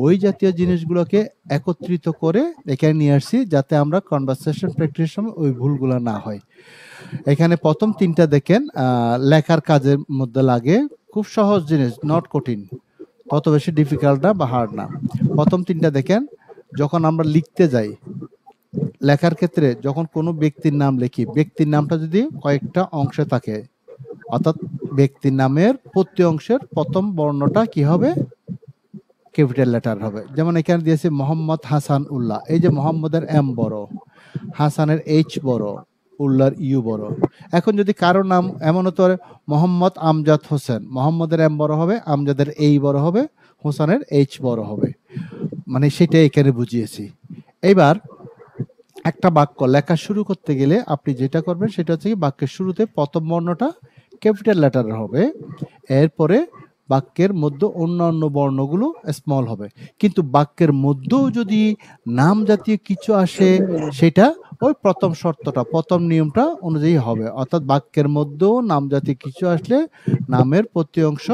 ওই জাতীয় জিনিসগুলোকে একত্রিত করে এখানে নিয়ে আসছি, যাতে আমরা কনভারসেশন প্র্যাকটিসের সময় ওই ভুলগুলো না হয়। এখানে প্রথম তিনটা দেখেন, লেখার কাজের মধ্যে লাগে, খুব সহজ জিনিস, নট কঠিন, তত বেশি ডিফিকাল্ট না বা হার্ড না। প্রথম তিনটা দেখেন, যখন আমরা লিখতে যাই, লেখার ক্ষেত্রে যখন কোনো ব্যক্তির নাম লিখি, ব্যক্তির নামটা যদি কয়েকটা অংশে থাকে, অর্থাৎ ব্যক্তির নামের প্রতি অংশের প্রথম বর্ণটা কি হবে, ক্যাপিটাল লেটার হবে। যেমন এখানে দিয়েছে মোহাম্মদ হাসান উল্লাহ, এই যে মোহাম্মদের এম বড়, হাসানের এইচ বড়, উল্লাহর ইউ বড়। এখন যদি কারো নাম এমন হতে পারে মোহাম্মদ আমজাদ হোসেন, মোহাম্মদের এম বড় হবে, আমজাদের এই বড় হবে, হোসেনের এইচ বড় হবে, মানে সেটা এখানে বুঝিয়েছি। এইবার একটা বাক্য লেখা শুরু করতে গেলে আপনি যেটা করবেন সেটা হচ্ছে কি, বাক্যের শুরুতে প্রথম বর্ণটা ক্যাপিটাল লেটার হবে, এরপরে বাক্যের মধ্যে অন্যান্য বর্ণগুলো স্মল হবে। কিন্তু বাক্যের মধ্যেও যদি নাম জাতীয় কিছু আসে, সেটা ওই প্রথম শর্তটা, প্রথম নিয়মটা অনুযায়ী হবে, অর্থাৎ বাক্যের মধ্যেও নাম জাতীয় কিছু আসলে নামের প্রতি অংশ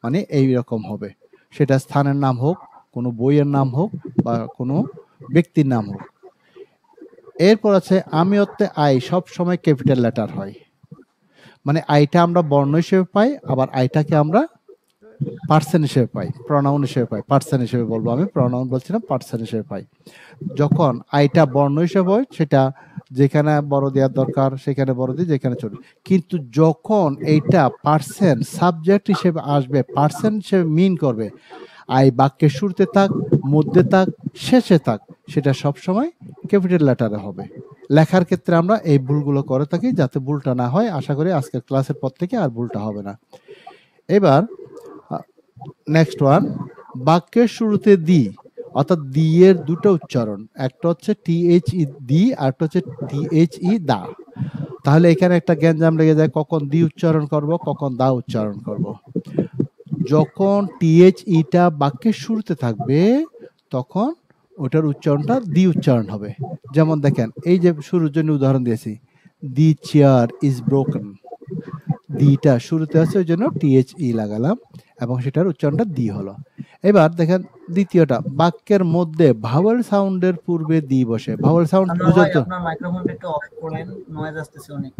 মানে এই রকম হবে, সেটা স্থানের নাম হোক, কোনো বইয়ের নাম হোক, বা কোনো ব্যক্তির নাম হোক। এরপর আছে আমি অর্থে আই, সব সময় ক্যাপিটাল লেটার হয়, মানে আইটা আমরা বর্ণ হিসেবে পাই, আবার আইটাকে আমরা পার্সন হিসেবে পাই, প্রনাউন হিসেবে পাই, পার্সন হিসেবে বলবো, আমি প্রনাউন বলছি না, পার্সন হিসেবে পাই। যখন আইটা বর্ণ হিসেবে হয়, সেটা যেখানে বড় দেওয়ার দরকার সেখানে বড় দিই, যেখানে ছোট। কিন্তু যখন এইটা পার্সন সাবজেক্ট হিসেবে আসবে, পার্সন হিসেবে মিন করবে, আই বাক্যের শুরুতে থাক, মধ্যে থাক, শেষে থাক, সেটা সবসময় ক্যাপিটাল লেটারে হবে। লেখার ক্ষেত্রে আমরা এই ভুলগুলো করে থাকি, যাতে ভুলটা না হয়। আশা করি আজকের ক্লাসের পর থেকে আর ভুলটা হবে না। এবার নেক্সট ওয়ান, বাক্যের শুরুতে দি অর্থাৎ দি এর দুটো উচ্চারণ, একটা হচ্ছে THE দি আর একটা হচ্ছে THE দা। তাহলে এখানে একটা গ্যাঞ্জাম লেগে যায়, কখন দি উচ্চারণ করব কখন দা উচ্চারণ করব। যখন THEটা বাক্যের শুরুতে থাকবে তখন ওটার উচ্চারণটা দি উচ্চারণ হবে। যেমন দেখেন এই যে শুরুর জন্য উদাহরণ দিয়েছি, দি চেয়ার ইজ ব্রোকেন, দিটা শুরুতে আছে ওই জন্য THE লাগালাম এবং সেটার উচ্চারণটা দি হলো। এবার দেখেন দ্বিতীয়টা, বাক্যের মধ্যে ভাওয়েল সাউন্ডের পূর্বে দি বসে। ভাওয়েল সাউন্ড আনোয়ার বুঝো ভাই তো? আপনার মাইক্রোফোনটা একটু অফ করেন, নয়েজ আসতেছে অনেক।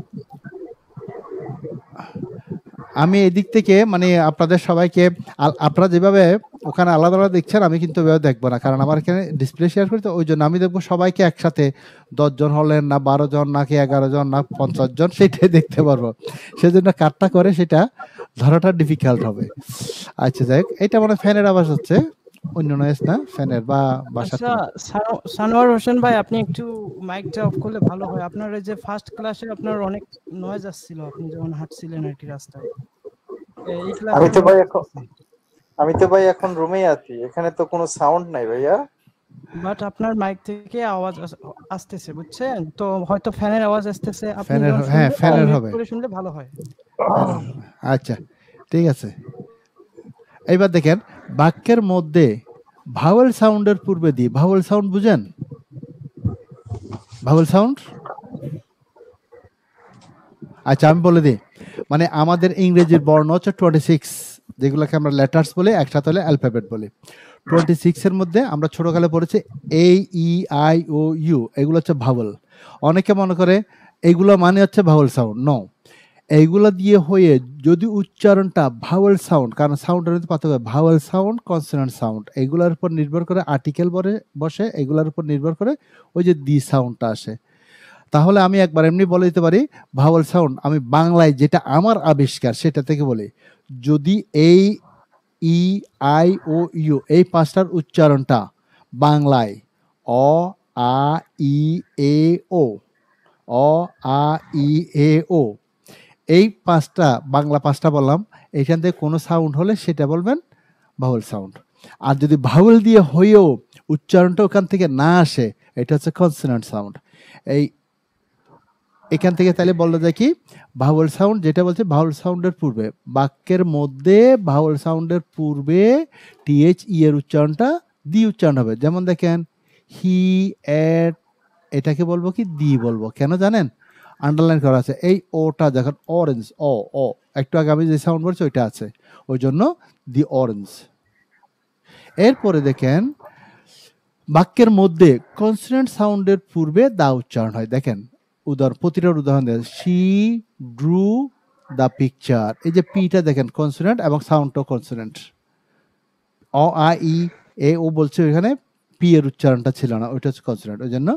আমি এদিক থেকে মানে আপনাদের সবাইকে আপনারা যেভাবে ওখানে আলাদা আলাদা দেখছেন আমি কিন্তু ওইভাবে দেখবো না, কারণ আমার এখানে ডিসপ্লে শেয়ার করি, তো ওই জন্য আমি দেখবো সবাইকে একসাথে 10 জন হলেন না 12 জন নাকি 11 জন না 50 জন সেটাই দেখতে পারবো। সেজন্য কাটটা করে সেটা ধরাটা ডিফিকাল্ট হবে। আচ্ছা যাই হোক, এটা মানে ফ্যানের আওয়াজ হচ্ছে, অন্য নয়েজ না, ফ্যানের বা বাসার আচ্ছা সানোয়ার হোসেন ভাই, আপনি একটু মাইকটা অফ করলে ভালো হয়। আপনার এই যে ফার্স্ট ক্লাসে আপনার অনেক নয়েজ আসছিল, আপনি যখন হাঁটছিলেন আর কি রাস্তায়। এই আমি তো ভাই এখন রুমেই আছি, এখানে তো কোনো সাউন্ড নাই ভাইয়া। বাট আপনার মাইক থেকে আওয়াজ আসতেছে, বুঝছেন তো? হয়তো ফ্যানের আওয়াজ আসতেছে, আপনি ফ্যানের, যখন হ্যাঁ শুনবেন, ফ্যানের mute হবে, করে শুনলে ভালো হয়। আচ্ছা ঠিক আছে। এইবার দেখেন বাক্যের মধ্যে ভাওয়েল সাউন্ডের পূর্বে দি, ভাওয়েল সাউন্ড বুঝেন? ভাওয়েল সাউন্ড, আচ্ছা আমি বলে দিই, মানে আমাদের ইংরেজির বর্ণ হচ্ছে 26, যেগুলোকে আমরা লেটার্স বলি, একসাথে হলে অ্যালফাবেট বলি। 26 এর মধ্যে আমরা ছোটকালে পড়েছি AEIOU, এগুলো হচ্ছে ভাওয়েল। অনেকে মনে করে এইগুলো মানে হচ্ছে ভাওয়েল সাউন্ড, নো। এইগুলো দিয়ে হয়ে যদি উচ্চারণটা ভাওয়েল সাউন্ড, কারণ সাউন্ডের মধ্যে পার্থক্য, ভাওয়েল সাউন্ড কনসোনেন্ট সাউন্ড, এগুলোর উপর নির্ভর করে আর্টিকেল বসে, এগুলোর উপর নির্ভর করে ওই যে দি সাউন্ডটা আসে। তাহলে আমি একবার এমনি বলে দিতে পারি ভাওয়েল সাউন্ড আমি বাংলায় যেটা আমার আবিষ্কার সেটা থেকে বলি, যদি এই EIOU এই পাঁচটার উচ্চারণটা বাংলায় অ আ ই এ ও, অ আ ই এ ও, এই পাঁচটা বাংলা পাঁচটা বললাম, এইখান থেকে কোনো সাউন্ড হলে সেটা বলবেন ভাওয়েল সাউন্ড। আর যদি ভাওয়েল দিয়ে হয়েও উচ্চারণটা ওখান থেকে না আসে, এটা হচ্ছে কনসোনেন্ট সাউন্ড। এখান থেকে তাহলে বলা যায় কি, ভাওয়েল সাউন্ড যেটা বলছে ভাওয়েল সাউন্ডের পূর্বে, বাক্যের মধ্যে ভাওয়েল সাউন্ডের পূর্বে THE এর উচ্চারণটা দি উচ্চারণ হবে। যেমন দেখেন হি এট, এটাকে বলবো কি দি বলবো, কেন জানেন? আন্ডারলাইন করা আছে, এই ওটা যখন অরেঞ্জ, ও একটু আগে আমি যে সাউন্ড বলছি ওইটা আছে, ওই জন্য দি অরেঞ্জ। এরপরে দেখেন বাক্যের মধ্যে কনসোনেন্ট সাউন্ডের পূর্বে দা উচ্চারণ হয়। দেখেন প্রতিটার উদাহরণ দেয়, শি ড্রু দ্য পিকচার, এই যে পিটা দেখেন কনসোনেন্ট এবং সাউন্ডটাও কনসোনেন্ট। অ আ ই এ ও বলছে, এখানে পি এর উচ্চারণটা ছিল না, ওইটা হচ্ছে কনসোনেন্ট, ওই জন্য।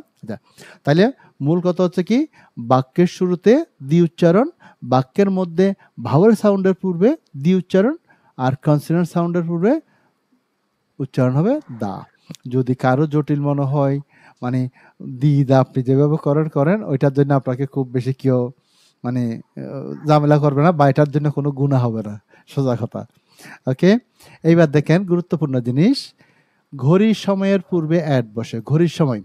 তাহলে মূল কথা হচ্ছে কি, বাক্যের শুরুতে দি উচ্চারণ, বাক্যের মধ্যে ভাওয়েল সাউন্ডের পূর্বে দি উচ্চারণ, আর কনসোনেন্ট সাউন্ডের পূর্বে উচ্চারণ হবে দা। যদি কারো জটিল মনে হয়, মানে দি দা আপনি যেভাবে করেন ওইটার জন্য আপনাকে খুব বেশি কেউ মানে ঝামেলা করবে না, বা এটার জন্য কোনো গুনাহ হবে না, সোজা কথা। ওকে, এইবার দেখেন গুরুত্বপূর্ণ জিনিস, ঘড়ির সময়ের পূর্বে অ্যাড বসে। ঘড়ির সময়,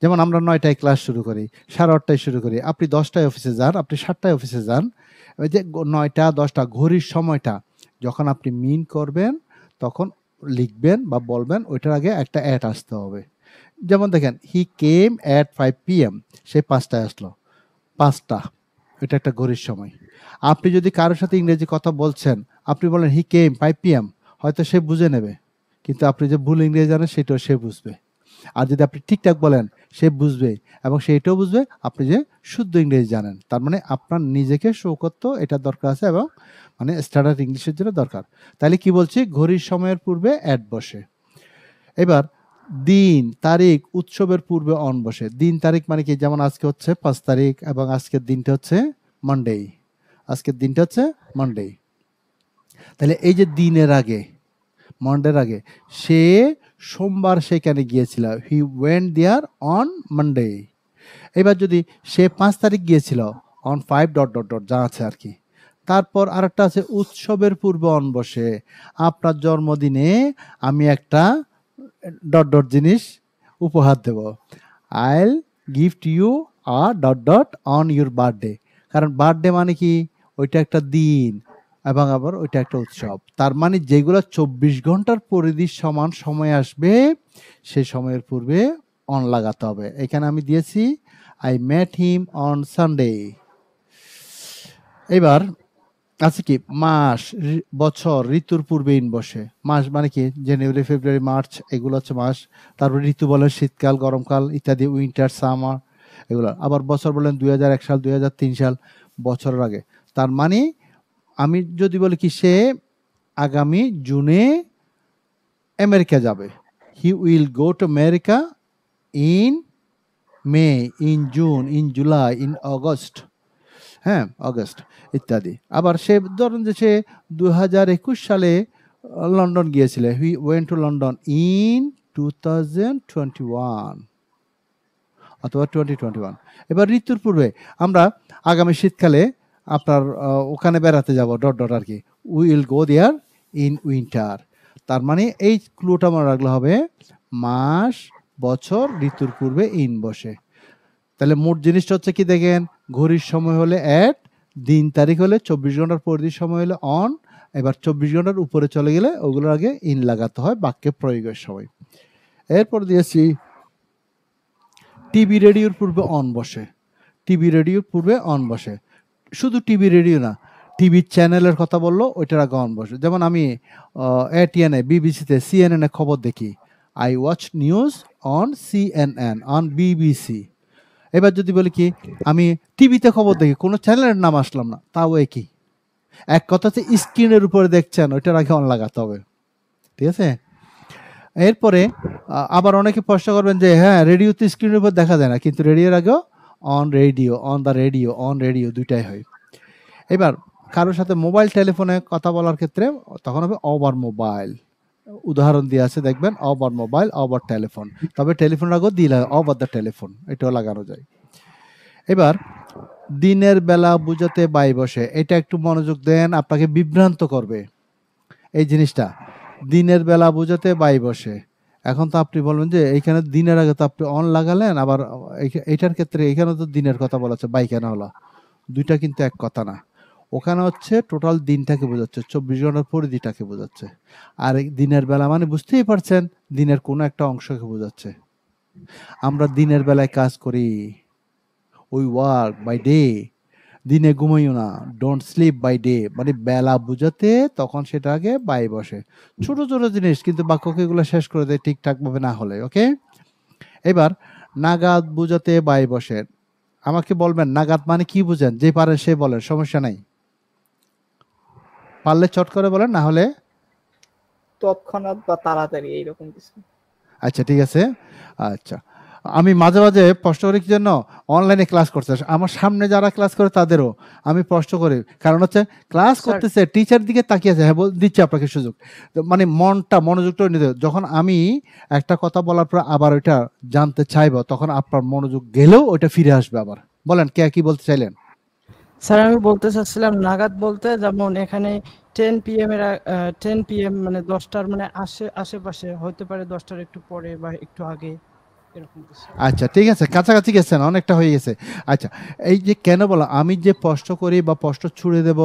যেমন আমরা 9টায় ক্লাস শুরু করি, 8:30টায় শুরু করি, আপনি 10টায় অফিসে যান, আপনি 7টায় অফিসে যান, ওই যে 9টা 10টা ঘড়ির সময়টা যখন আপনি মিন করবেন তখন লিখবেন বা বলবেন, ওইটার আগে একটা অ্যাড আসতে হবে। যেমন দেখেন হি কেম অ্যাট 5 PM, সে 5টায় আসলো, 5টা, এটা একটা ঘড়ির সময়। আপনি যদি কারোর সাথে ইংরেজি কথা বলছেন, আপনি বলেন হি কেম 5 PM, হয়তো সে বুঝে নেবে, কিন্তু আপনি যে ভুল ইংরেজি জানেন সেটাও সে বুঝবে। আর যদি আপনি ঠিকঠাক বলেন সে বুঝবে, এবং সে এটাও বুঝবে আপনি যে শুদ্ধ ইংরেজি জানেন। তার মানে আপনার নিজেকে শো করতে এটা দরকার আছে, এবং মানে স্ট্যান্ডার্ড ইংলিশের জন্য দরকার। তাহলে কি বলছি, ঘড়ির সময়ের পূর্বে অ্যাড বসে। এবার দিন তারিখ উৎসবের পূর্বে অন বসে। দিন তারিখ মানে কি, যেমন আজকে হচ্ছে 5 তারিখ এবং আজকের দিনটা হচ্ছে মানডে, আজকের দিনটা হচ্ছে মানডে। তাহলে এই যে দিনের আগে, মানডের আগে, সে সোমবার সেখানে গিয়েছিল, he went there on Monday. এবার যদি সে 5 তারিখ গিয়েছিল, অন 5 ... যা আছে আর কি, তারপর আরেকটা আছে উৎসবের পূর্বে অন বসে। আপনার জন্মদিনে আমি একটা ডট ডট জিনিস উপহার দেব। I'll gift you a dot dot on your birthday. কারণ বার্থডে মানে কি, ওইটা একটা দিন এবং আবার ওইটা একটা উৎসব। তার মানে যেগুলো 24 ঘন্টার পরিধির সমান সময় আসবে সেই সময়ের পূর্বে অন লাগাতে হবে। এখানে আমি দিয়েছি I met him on Sunday. এবার আছে কি মাস, বছর, ঋতুর পূর্বে ইন বসে। মাস মানে কি জানুয়ারি, ফেব্রুয়ারি, মার্চ, এগুলো হচ্ছে মাস। তারপর ঋতু বলেন শীতকাল, গরমকাল ইত্যাদি, উইন্টার, সামার, এগুলো। আবার বছর বলেন 2001 সাল, 2003 সাল, বছরের আগে। তার মানে আমি যদি বলি কি সে আগামী জুনে আমেরিকা যাবে, he will go to America in May, in June, in July, in August, হ্যাঁ অগস্ট ইত্যাদি। আবার সে ধরুন যে সে 2021 সালে লন্ডন গিয়েছিল, he went to London in 2021 অথবা 2021। এবার ঋতুর পূর্বে আমরা আগামী শীতকালে আপনার ওখানে বেড়াতে যাব ডট ডট আর কি, will go there in winter. তার মানে এই ক্লুটা মনে রাখলে হবে মাস, বছর, ঋতুর পূর্বে ইন বসে। তাহলে মোট জিনিসটা হচ্ছে কি দেখেন, ঘড়ির সময় হলে অ্যাট, দিন তারিখ হলে 24 ঘন্টার পরিধির সময় হলে অন, এবার 24 ঘন্টার উপরে চলে গেলে ওগুলোর আগে ইন লাগাতে হয় বাক্যে প্রয়োগের সময়। এরপর দিয়েছি টিভি রেডিওর পূর্বে অন বসে। টিভি রেডিওর পূর্বে অন বসে, শুধু টিভি রেডিও না, টিভি চ্যানেলের কথা বললো ওইটার আগে অন বসে। যেমন আমি এটিএনএ, বিবিসিতে, সিএনএনে খবর দেখি, I watch news on CNN, on BBC. এবার যদি বলি কি আমি টিভিতে খবর দেখি, কোনো চ্যানেলের নাম আসলাম না, তাও একই। এক কথা হচ্ছে স্ক্রিনের উপরে দেখছেন, ওইটার আগে অন লাগাতে হবে, ঠিক আছে। এরপরে আবার অনেকে প্রশ্ন করবেন যে হ্যাঁ রেডিওতে স্ক্রিনের উপর দেখা যায় না, কিন্তু রেডিওর আগেও on radio, on the radio, on radio দুইটাই হয়। এবার কারোর সাথে মোবাইল টেলিফোনে কথা বলার ক্ষেত্রে তখন হবে ওভার মোবাইল। উদাহরণ দিয়ে আছে দেখবেন, ওভার মোবাইল, ওভার টেলিফোন। তবে টেলিফোন আগেও দিলে ওভার দ্য টেলিফোন, এটাও লাগানো যায়। এবার দিনের বেলা বুঝাতে বাই বসে, এটা একটু মনোযোগ দেন, আপনাকে বিভ্রান্ত করবে এই জিনিসটা। দিনের বেলা বুঝাতে বাই বসে। এখন তো আপনি বলবেন যে এইখানে দিনের আগে তো আপনি অন লাগালেন, আবার এটার ক্ষেত্রে এখানে তো দিনের কথা বলা হচ্ছে, বাই কেন হলো? দুইটা কিন্তু এক কথা না। ওখানে হচ্ছে টোটাল দিনটাকে বোঝাচ্ছে, 24 ঘন্টার পরিধিটাকে বোঝাচ্ছে। আর দিনের বেলা মানে বুঝতেই পারছেন দিনের কোনো একটা অংশকে বোঝাচ্ছে। আমরা দিনের বেলায় কাজ করি, উই ওয়ার্ক বাই ডে, দিনে ঘুমাইও না, ডোন্ট স্লিপ বাই ডে, মানে বেলা বুঝাতে তখন সেটা আগে বাই বসে। ছোট ছোট জিনিস কিন্তু বাক্যকে এগুলো শেষ করে দেয় ঠিকঠাক ভাবে না হলে, ওকে। এবার নাগাদ বুঝাতে বাই বসে। আমাকে বলবেন নাগাদ মানে কি বুঝেন, যে পারে সে বলেন, সমস্যা নাই, পারলে চট করে বলেন, না হলে তৎক্ষণাৎ বা তাড়াতাড়ি এইরকম কিছু। আচ্ছা ঠিক আছে। আচ্ছা, আমি মাঝে মাঝে প্রশ্ন করি কি জন্য, অনলাইনে ক্লাস করছে আমার সামনে যারা ক্লাস করে তাদেরও আমি প্রশ্ন করি, কারণ হচ্ছে ক্লাস করতেছে টিচার দিকে তাকিয়ে আছে, হ্যাঁ দিচ্ছে আপনাকে সুযোগ, মানে মনোযোগটা নিতে। যখন আমি একটা কথা বলার পর আবার ওইটা জানতে চাইবো, তখন আপনার মনোযোগ গেলেও ওইটা ফিরে আসবে আবার। বলেন কে কি বলতে চাইলেন? স্যার আমি বলতে চাচ্ছিলাম নাগাদ বলতে, যেমন এখানে 10 PM এর 10 PM মানে 10টার মানে আশেপাশে হতে পারে, 10টার একটু পরে বা একটু আগে, এরকম কিছু। আচ্ছা ঠিক আছে, কাছাকাছি গেছেন, অনেকটা হয়ে গেছে। আচ্ছা, এই যে কেন বলো আমি যে প্রশ্ন করি বা প্রশ্ন ছুড়ে দেব,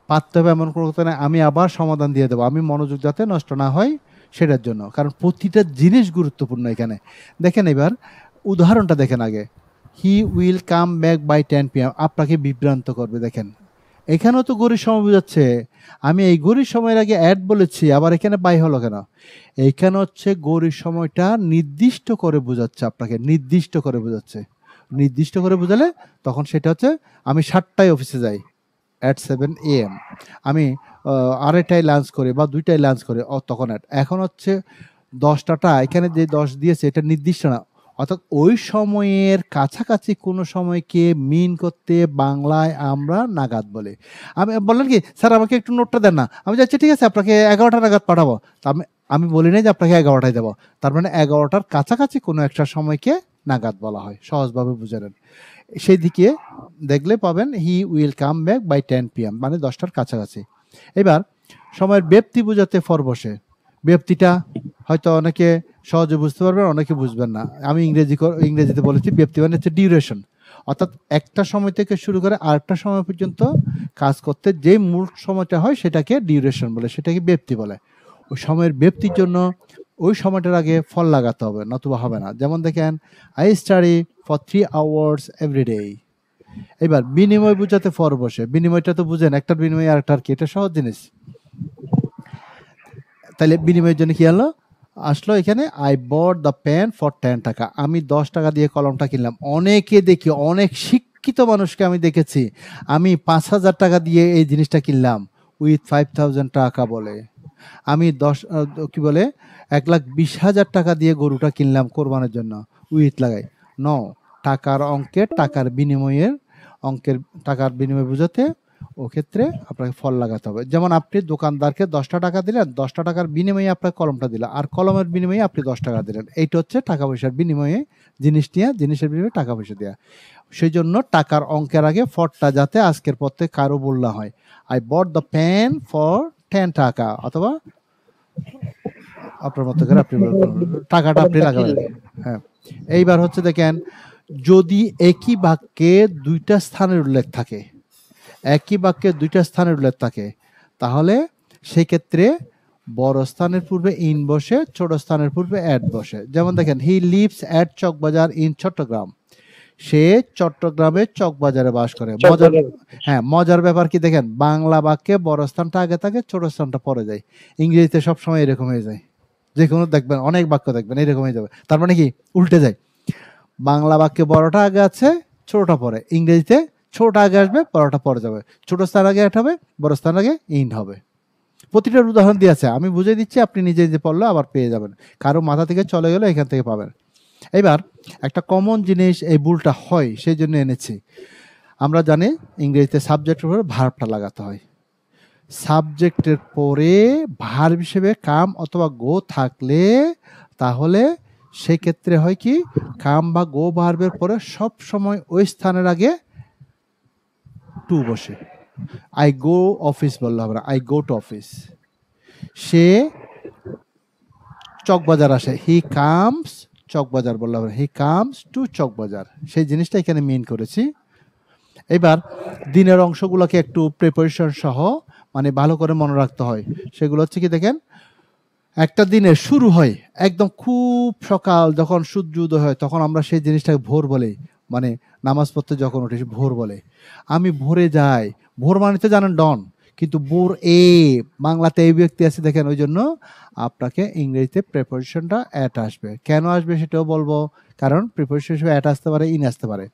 পারতে হবে এমন কোনো কথা না, আমি আবার সমাধান দিয়ে দেবো, আমি মনোযোগ যাতে নষ্ট না হয় সেটার জন্য, কারণ প্রতিটা জিনিস গুরুত্বপূর্ণ এখানে। দেখেন এবার উদাহরণটা দেখেন আগে, he will come back by 10 PM, আপনাকে বিভ্রান্ত করবে। দেখেন এখানেও তো ঘড়ির সময় বোঝাচ্ছে, আমি এই ঘড়ির সময়ের আগে অ্যাড বলেছি, আবার এখানে বাই হলো কেন? এইখানে হচ্ছে ঘড়ির সময়টা নির্দিষ্ট করে বোঝাচ্ছে, আপনাকে নির্দিষ্ট করে বোঝাচ্ছে। নির্দিষ্ট করে বোঝালে তখন সেটা হচ্ছে আমি 7টায় অফিসে যাই, at 7 AM, আমি 2:30টায় লাঞ্চ করি বা 2টায় লাঞ্চ করি, তখন এখন হচ্ছে 10টাটা, এখানে যে 10 দিয়েছে এটা নির্দিষ্ট না, অর্থাৎ ওই সময়ের কাছাকাছি কোনো সময়কে মিন করতে বাংলায় আমরা নাগাদ বলি। আমি বললেন কি স্যার আমাকে একটু নোটটা দেন না, আমি যাচ্ছি ঠিক আছে আপনাকে 11টা নাগাদ পাঠাবো, আমি বলি নাই যে আপনাকে 11টায় দেবো, তার মানে 11টার কাছাকাছি কোনো একটা সময়কে নাগাদ বলা হয়, সহজভাবে বুঝে নেন। সেই দিকে দেখলে পাবেন he will come back by 10 PM, মানে 10টার কাছাকাছি। এবার সময়ের ব্যক্তি বোঝাতে ফর বসে। ব্যক্তিটা হয়তো অনেকে সহজে বুঝতে পারবেন, অনেকে বুঝবেন না। আমি ইংরেজিতে বলেছি ব্যক্তি মানে হচ্ছে ডিউরেশন, অর্থাৎ একটা সময় থেকে শুরু করে আরেকটা সময় পর্যন্ত কাজ করতে যে মূল সময়টা হয় সেটাকে ডিউরেশন বলে, সেটাকে ব্যক্তি বলে। ওই সময়ের ব্যক্তির জন্য ওই সময়টার আগে ফল লাগাতে হবে, নতুবা হবে না। যেমন দেখেন I study for 3 hours every day. এবার বিনিময় বোঝাতে ফর বসে। বিনিময়টা তো বুঝেন, একটার বিনিময় আরেকটার কি, এটা সহজ জিনিস। তাহলে বিনিময়ের জন্য কি হলো, আসলো এখানে I bought the pen for 10 টাকা। আমি 10 টাকা দিয়ে কলমটা কিনলাম। অনেকে দেখি, অনেক শিক্ষিত মানুষকে আমি দেখেছি, আমি 5,000 টাকা দিয়ে এই জিনিসটা কিনলাম, উইথ 5,000 টাকা বলে। আমি 1,20,000 টাকা দিয়ে গরুটা কিনলাম কোরবানের জন্য, উইথ লাগাই। টাকার অঙ্কের, টাকার বিনিময় বোঝাতে ও ক্ষেত্রে আপনাকে ফল লাগাতে হবে। যেমন আপনি দোকানদারকে 10টা টাকা দিলেন, 10টা টাকার বিনিময়ে আপনার কলমটা দিল, আর কলমের বিনিময়ে আপনি 10 টাকা দিলেন। এইটা হচ্ছে টাকা পয়সার বিনিময়ে জিনিসের বিনিময়ে টাকা পয়সা দেওয়া। সেই জন্য টাকার অঙ্কের আগে ফরটা যাতে আজকের পর থেকে কারো বললা হয়, I bought the pen for 10 টাকা, অথবা আপনার মতো করে আপনি টাকাটা আপনি লাগাবেন। হ্যাঁ, এইবার হচ্ছে দেখেন, যদি একই বাক্যে দুইটা স্থানের উল্লেখ থাকে, তাহলে সেই ক্ষেত্রে বড় স্থানের পূর্বে ইন বসে, ছোট স্থানের পূর্বে অ্যাট বসে। যেমন দেখেন he lives at Chakbazar in Chattogram. সে চট্টগ্রামে চকবাজারে বাস করে। মজার ব্যাপার কি দেখেন, বাংলা বাক্যে বড় স্থানটা আগে থাকে, ছোট স্থানটা পরে যায়। ইংরেজিতে সবসময় এরকম হয়ে যায়, যে কোনো দেখবেন অনেক বাক্য দেখবেন এরকম হয়ে যাবে। তার মানে কি উল্টে যায়, বাংলা বাক্যে বড়টা আগে আছে, ছোটটা পরে। ইংরেজিতে ছোটটা আগে আসবে, বড়টা পরে যাবে। ছোট স্থান আগে অ্যাট হবে, বড় স্থান আগে ইন হবে। প্রতিটার উদাহরণ দিয়ে আছে, আমি বুঝিয়ে দিচ্ছি, আপনি নিজে নিজে পড়লে আবার পেয়ে যাবেন। কারো মাথা থেকে চলে গেলে এখান থেকে পাবেন। এবার একটা কমন জিনিস, এই ভুলটা হয় সেই জন্য এনেছি। আমরা জানি ইংরেজিতে সাবজেক্টের পরে ভার্বটা লাগাতে হয়। সাবজেক্টের পরে ভার্ব হিসেবে কাম অথবা গো থাকলে, তাহলে সেক্ষেত্রে হয় কি, কাম বা গো ভার্বের পরে সব সময় ওই স্থানের আগে টু বসে। আই গো অফিস বললে হবে না, আই গো টু অফিস। সে চকবাজার আসে, হি কামস চকবাজার বললে হবে, হি কামস টু চকবাজার। সেই জিনিসটা এখানে মিন করেছি। এবার দিনের অংশগুলোকে একটু প্রিপারেশন সহ মানে ভালো করে মনে রাখতে হয়। সেগুলো হচ্ছে কি দেখেন, একটা দিনের শুরু হয় একদম খুব সকাল, যখন সূর্য উদয় হয়, তখন আমরা সেই জিনিসটাকে ভোর বলি। মানে নামাজ পড়তে যখন উঠে ভোর বলে। আমি ভোরে যাই, ভোর মানে তো জানেন ডন, কিন্তু ভোর বাংলাতে এই ব্যক্তি আছে দেখেন, ওই জন্য আপনাকে ইংরেজিতে প্রিপারেশনটা অ্যাট আসবে। কেন আসবে সেটাও বলবো, কারণ প্রিপারেশন হিসেবে অ্যাট আসতে পারে, ইন আসতে পারে।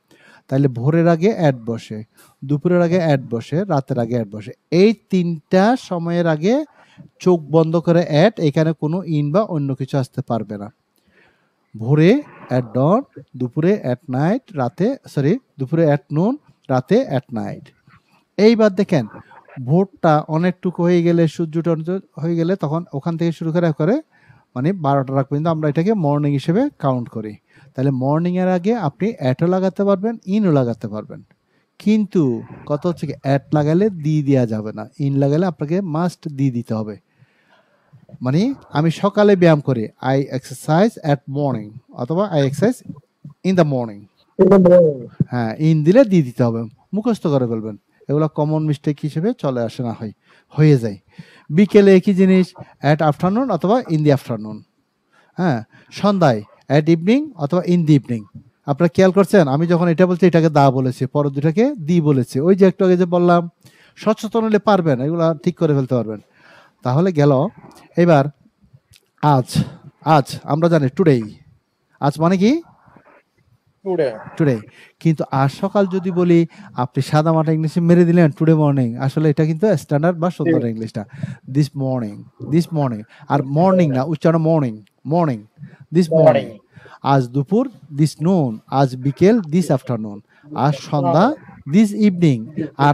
তাইলে ভোরের আগে অ্যাট বসে, দুপুরের আগে অ্যাট বসে, রাতের আগে অ্যাট বসে। এই তিনটা সময়ের আগে চোখ বন্ধ করে অ্যাট, এখানে কোনো ইন বা অন্য কিছু আসতে পারবে না। ভোরে অ্যাট ডন, দুপুরে অ্যাট নাইট, দুপুরে অ্যাট নুন, রাতে অ্যাট নাইট। এইবার দেখেন ভোরটা অনেকটুকু হয়ে গেলে, সূর্যটা হয়ে গেলে, তখন ওখান থেকে শুরু করে মানে 12টা রাখ পর্যন্ত আমরা এটাকে মর্নিং হিসেবে কাউন্ট করি। তাহলে মর্নিং এর আগে আপনি অ্যাটও লাগাতে পারবেন, ইনও লাগাতে পারবেন। কিন্তু কত হচ্ছে কি, অ্যাট লাগালে দি দেওয়া যাবে না, ইন লাগালে আপনাকে মাস্ট দি দিতে হবে। মানে আমি সকালে ব্যায়াম করি, আই এক্সারসাইজ অ্যাট মর্নিং, অথবা I exercise in the morning. হ্যাঁ, ইন দিলে দি দিতে হবে, মুখস্থ করে ফেলবেন। এগুলো কমন মিস্টেক হিসেবে চলে আসে না, হয়ে যায়। বিকেলে একই জিনিস, অ্যাট আফটারনুন অথবা ইন দি আফটারনুন। হ্যাঁ, সন্ধ্যায় অ্যাট ইভিনিং অথবা ইন দি ইভিনিং। আপনারা খেয়াল করছেন, আমি যখন এটা বলছি এটাকে দা বলেছি, পরের দুটাকে দি বলেছি। ওই যে একটু আগে যে বললাম, সচেতন হলে পারবেন, এগুলা ঠিক করে ফেলতে পারবেন। তাহলে গেল। এবার আজ আমরা জানি টুডে। আজ মানে কি টুডে, কিন্তু আজ সকাল যদি বলি, আপনি সাদা মাটা ইংলিশে মেরে দিলেন টুডে মর্নিং। আসলে এটা কিন্তু স্ট্যান্ডার্ড বা সুন্দর ইংলিশটা, দিস মর্নিং। আর মর্নিং না, উচ্চারণ মর্নিং, দিস মর্নিং। আজ দুপুর, দিস নুন। আজ বিকেল, দিস আফটারনুন। আজ সন্ধ্যা, দিস ইভিনিং। আর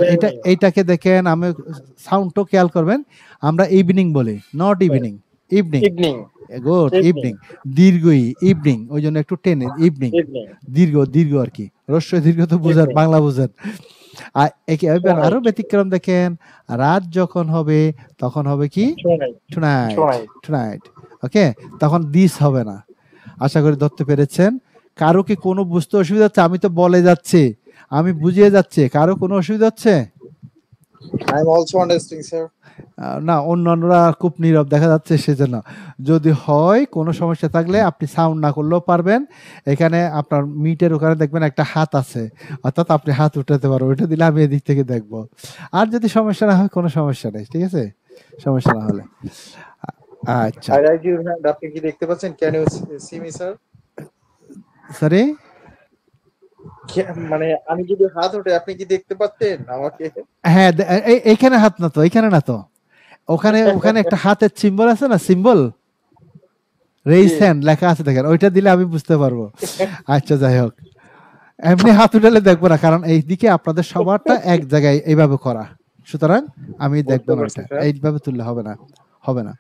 এইটাকে দেখেন, আমি সাউন্ডটা খেয়াল করবেন, আমরা ইভিনিং বলি, not evening. Evening, evening, good, evening, দীর্ঘ ইভিনিং, ওই জন্য একটু টেনে ইভিনিং, ইভিনিং, দীর্ঘ আর কি, রস্য দীর্ঘ তো বুঝেন, Evening. বাংলা বুঝেন। আর এবার Tonight. আরো ব্যতিক্রম দেখেন, রাত যখন হবে তখন হবে কি Tonight. Tonight, Tonight. টুনাইট, ওকে, তখন দিস হবে না। আশা করি ধরতে পেরেছেন। কারো কি কোনো বুঝতে অসুবিধা হচ্ছে? আমি তো বলে যাচ্ছি, আমি বুঝিয়ে যাচ্ছি, কারো কোনো অসুবিধা হচ্ছে? I'm also understanding, sir. না, অন্যান্যরা খুব নীরব দেখা যাচ্ছে, সেজন্য যদি হয় কোনো সমস্যা থাকলে আপনি সাউন্ড না করলেও পারবেন। এখানে আপনার মিটের ওখানে দেখবেন একটা হাত আছে, অর্থাৎ আপনি হাত উঠাতে পারো, ওইটা দিলে আমি এদিক থেকে দেখবো। আর যদি সমস্যা না হয় কোনো সমস্যা নেই, ঠিক আছে, সমস্যা না হলে। আচ্ছা, I raise your hand. আপনি কি দেখতে পাচ্ছেন? Can you see me, sir? Sorry, মানে আমি যদি হাত উঠে আপনি কি দেখতে পাচ্ছেন আমাকে? হ্যাঁ, এইখানে হাত না তো, এইখানে না তো, ওখানে ওখানে একটা হাতের সিম্বল আছে না, সিম্বল রেইজ হ্যান্ড লেখা আছে, দেখেন, ওইটা দিলে আমি বুঝতে পারবো। আচ্ছা, যাই হোক, এমনি হাত উঠালে দেখবো না, কারণ এইদিকে আপনাদের সবারটা এক জায়গায় এইভাবে করা, সুতরাং আমি দেখবো না, ওইটা এইভাবে তুললে হবে না, হবে না,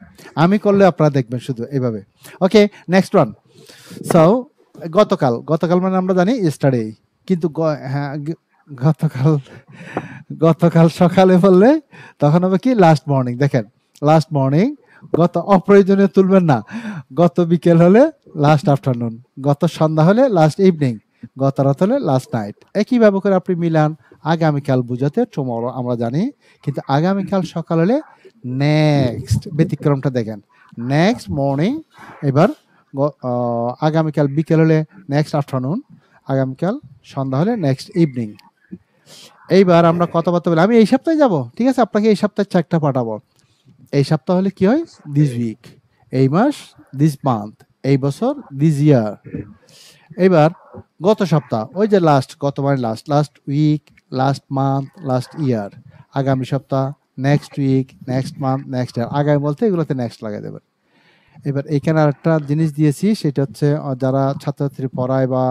আমি করলে আপনারা দেখবেন শুধু এইভাবে। ওকে, নেক্সট ওয়ান। সো গতকাল মানে আমরা জানি ইয়েস্টারডে, কিন্তু হ্যাঁ, গতকাল সকালে বললে তখন হবে কি লাস্ট মর্নিং। দেখেন, লাস্ট মর্নিং, গত অপ্রয়োজনীয় তুলবেন না, গত বিকেল হলে লাস্ট আফটারনুন, গত সন্ধ্যা হলে লাস্ট ইভিনিং, গত রাত হলে লাস্ট নাইট। একইভাবে করে আপনি মিলান, আগামীকাল বুঝাতে টুমরো আমরা জানি, কিন্তু আগামীকাল সকাল হলে নেক্সট, ব্যতিক্রমটা দেখেন, নেক্সট মর্নিং। এবার আগামীকাল বিকেল হলে নেক্সট আফটারনুন, আগামীকাল সন্ধ্যা হলে নেক্সট ইভিনিং। এইবার আমরা কথাবার্তা বলি, আমি এই সপ্তাহে যাব, ঠিক আছে, আপনাকে এই সপ্তাহে চেকটা পাঠাবো। এই সপ্তাহ হলে কি হয়, দিস উইক, এই মাস, দিস মান্থ, এই বছর, দিস ইয়ার। এবার গত সপ্তাহ, ওই যে লাস্ট, গত মানে last, last week, last month, last year. আগামী সপ্তাহ, next week, next month, next year. আগামী বলতে এগুলোতে নেক্সট লাগাই দেবেন। এবার এখানে আরেকটা জিনিস দিয়েছি, সেটা হচ্ছে যারা ছাত্রছাত্রী পড়ায় বা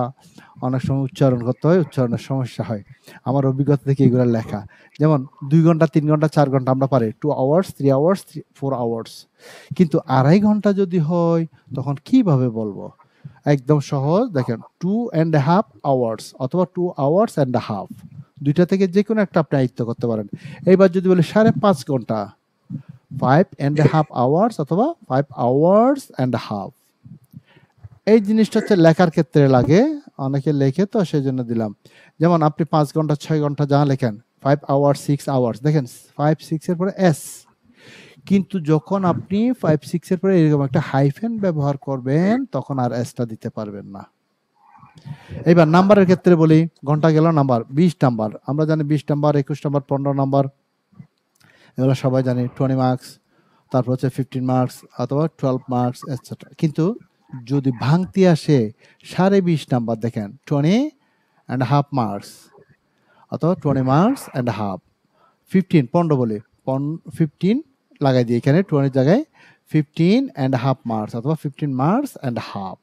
অনেক সময় উচ্চারণ করতে হয়, উচ্চারণের সমস্যা হয়, আমার অভিজ্ঞতা থেকে এগুলো লেখা। যেমন 2 ঘন্টা, 3 ঘন্টা, 4 ঘন্টা আমরা পারি, 2 আওয়ার্স, 3 আওয়ার্স, 4 আওয়ার্স, কিন্তু 2.5 ঘন্টা যদি হয় তখন কিভাবে বলবো? একদম সহজ, দেখেন, 2.5 আওয়ার্স অথবা 2 আওয়ার্স অ্যান্ড হাফ, দুইটা থেকে যে কোনো একটা আপনি আয়ত্ত করতে পারেন। এইবার যদি বলি 5.5 ঘন্টা, 5.5 আওয়ার্স অথবা 5 আওয়ার্স অ্যান্ড হাফ। এই জিনিসটা হচ্ছে লেখার ক্ষেত্রে লাগে, অনেকে লেখে তো সেই জন্য দিলাম। যেমন আপনি 5 ঘন্টা, 6 ঘন্টা যা লেখেন, 5 আওয়ার্স, 6 আওয়ার্স, দেখেন 5, 6 এর পরে এস, কিন্তু যখন আপনি 5, 6 এর পরে এরকম একটা হাইফেন ব্যবহার করবেন তখন আর এসটা দিতে পারবেন না। এবার নাম্বারের ক্ষেত্রে বলি, ঘন্টা গেল নাম্বার, 20 নাম্বার, আমরা জানি 20 নাম্বার, 21 নাম্বার, 15 নাম্বার, এগুলো সবাই জানি, 20 মার্কস, তারপর হচ্ছে 15 মার্কস অথবা 12 মার্কস এটসেট্রা। কিন্তু যদি ভাঙতি আসে 20.5 নাম্বার, দেখেন 20.5 মার্কস অথবা 20 মার্কস অ্যান্ড হাফ। 15 বলে 15 লাগাই দিই এখানে, 20 জায়গায় 15.5 মার্কস অথবা 15 মার্কস অ্যান্ড হাফ।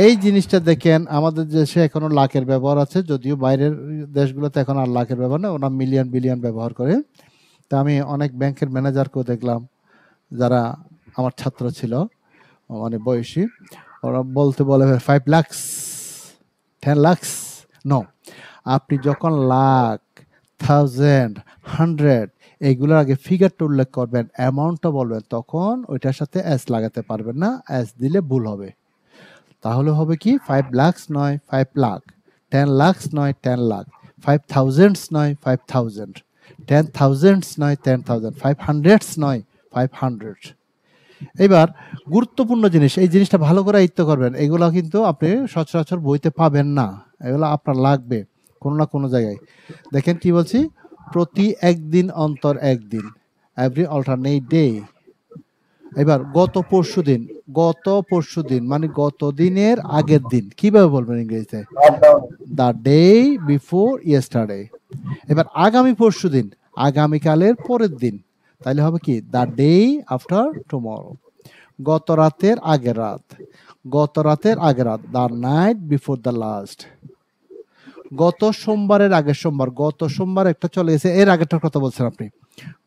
এই জিনিসটা দেখেন, আমাদের দেশে এখনো লাখের ব্যবহার আছে, যদিও বাইরের দেশগুলোতে এখন আর লাখের ব্যবহার নেই, ওরা মিলিয়ন বিলিয়ন ব্যবহার করে। তা আমি অনেক ব্যাংকের ম্যানেজারকেও দেখলাম যারা আমার ছাত্র ছিল, মানে বয়সী, ওরা বলে 5 লাখ, 10 লাখ। নো, আপনি যখন লাখ, 1000, 100 এইগুলোর আগে ফিগারটা উল্লেখ করবেন, অ্যামাউন্টটা বলবেন, তখন ওইটার সাথে এস লাগাতে পারবেন না, এস দিলে ভুল হবে। তাহলে হবে কি, 5 লাখ নয় 5 লাখ, 10 লাখ নয় 10 লাখ, 5,000 নয় 5,000, 10,000 নয় 10,000, 500 নয় 500। এবার গুরুত্বপূর্ণ জিনিস, এই জিনিসটা ভালো করে আয়ত্ত করবেন, এগুলো কিন্তু আপনি সচরাচর বইতে পাবেন না, এগুলো আপনার লাগবে কোনো না কোনো জায়গায়। দেখেন কি বলছি, প্রতি একদিন অন্তর একদিন, এভরি অল্টারনেট ডে। এবার গত পরশু দিন মানে গত দিনের আগের দিন, কিভাবে বলবেন ইংরেজিতে? The day before yesterday. এবার আগামী পরশু দিন, আগামীকালের পরের দিন, তাহলে হবে কি, দ্য ডে আফটার টুমরো। গত রাতের আগের রাত, the night before the last. গত সোমবারের আগের সোমবার, গত সোমবার একটা চলে গেছে, এর আগেরটার কথা বলছেন আপনি।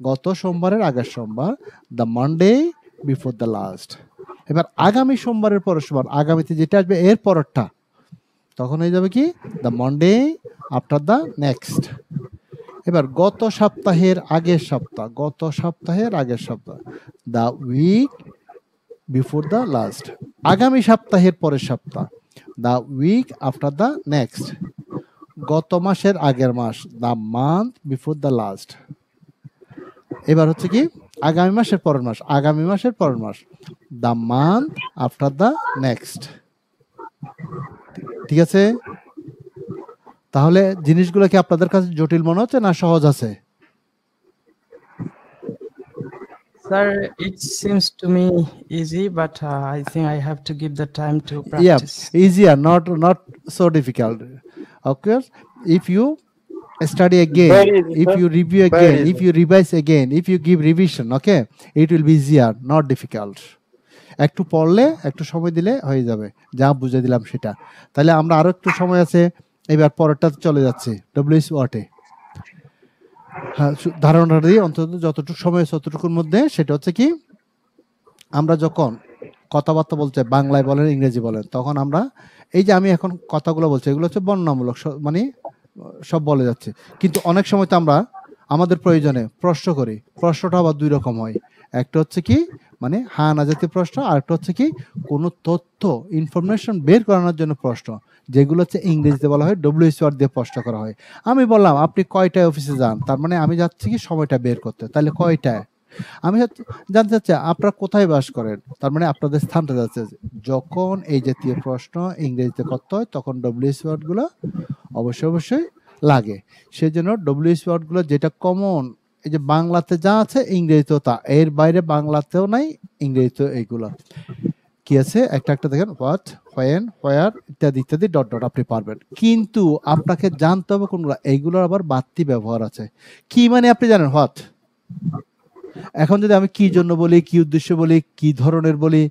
গত সোমবারের আগের সোমবার, the Monday before the last. এবার আগামী সোমবারের পরের সোমবার, আগামীতে যেটা আসবে এর পরেরটা, তখন হয়ে যাবে কি the Monday after the next. এবার গত সপ্তাহের আগের সপ্তাহ, গত সপ্তাহের আগের সপ্তাহ, the week before the last. আগামী সপ্তাহের পরের সপ্তাহ, the week after the next. গত মাসের আগের মাস, the month before the last. এবার হচ্ছে কি আগামী মাসের পরের মাস, আগামী মাসের পরের মাস, the month after the next. ঠিক আছে? তাহলে জিনিসগুলো কি আপনাদের কাছে জটিল মনে হচ্ছে না সহজ আছে? Sir, it seems to me easy, but I think I have to give the time to Yeah, practice. easier, not so difficult. Okay, if you study again, Very easy, if sir. you review Very again, easy. if you revise again, if you give revision, okay, it will be easier, not difficult. একটু পড়লে একটু সময় দিলে হয়ে যাবে, যা বুঝে দিলাম সেটা। তাহলে আমরা আরো একটু সময় আছে, এবার পরেরটা চলে যাচ্ছে ডব্লিউএস ওয়ার্ডে। হ্যাঁ, ধারণাটা দিয়ে অন্তত যতটুকু সময় আছে ততটুকুর মধ্যে, সেটা হচ্ছে কি আমরা যখন কথাবার্তা বলতে বাংলায় বলেন ইংরেজি বলেন, তখন আমরা এই যে আমি এখন কথাগুলো বলছি এগুলো হচ্ছে বর্ণনামূলক, মানে সব বলে যাচ্ছে, কিন্তু অনেক সময় তো আমরা আমাদের প্রয়োজনে প্রশ্ন করি। প্রশ্নটা আবার দুই রকম হয়, একটা হচ্ছে কি মানে হ্যাঁ না জাতীয় প্রশ্ন, আর একটা হচ্ছে কি কোনো তথ্য ইনফরমেশন বের করানোর জন্য প্রশ্ন, যেগুলো হচ্ছে ইংরেজিতে বলা হয় ডব্লিউএস ওয়ার্ড দিয়ে প্রশ্ন করা হয়। আমি বললাম আপনি কয়টায় অফিসে যান, তার মানে আমি যাচ্ছি কি সময়টা বের করতে, তাহলে কয়টায়। আমি জানতে চাচ্ছি আপনারা কোথায় বাস করেন, তার মানে আপনাদের স্থানটা যাচ্ছে। যখন এই জাতীয় প্রশ্ন ইংরেজিতে করতে হয় তখন ডব্লিউএস ওয়ার্ডগুলো অবশ্যই লাগে। সেই জন্য ডব্লিউএস ওয়ার্ডগুলো যেটা কমন, এই যে বাংলাতে যা আছে ইংরেজিতেও তা, এর বাইরে বাংলাতেও নাই ইংরেজিতেও এইগুলো কি আছে একটা একটা দেখেন, হোয়াট, হোয়েন, হোয়ার ইত্যাদি ইত্যাদি ডট ডট আপনি পারবেন। কিন্তু আপনাকে জানতে হবে কোনগুলো, এইগুলোর আবার বাড়তি ব্যবহার আছে। কি মানে আপনি জানেন হোয়াট, এখন যদি আমি কি জন্য বলি, কি উদ্দেশ্য বলি, কি ধরনের বলি,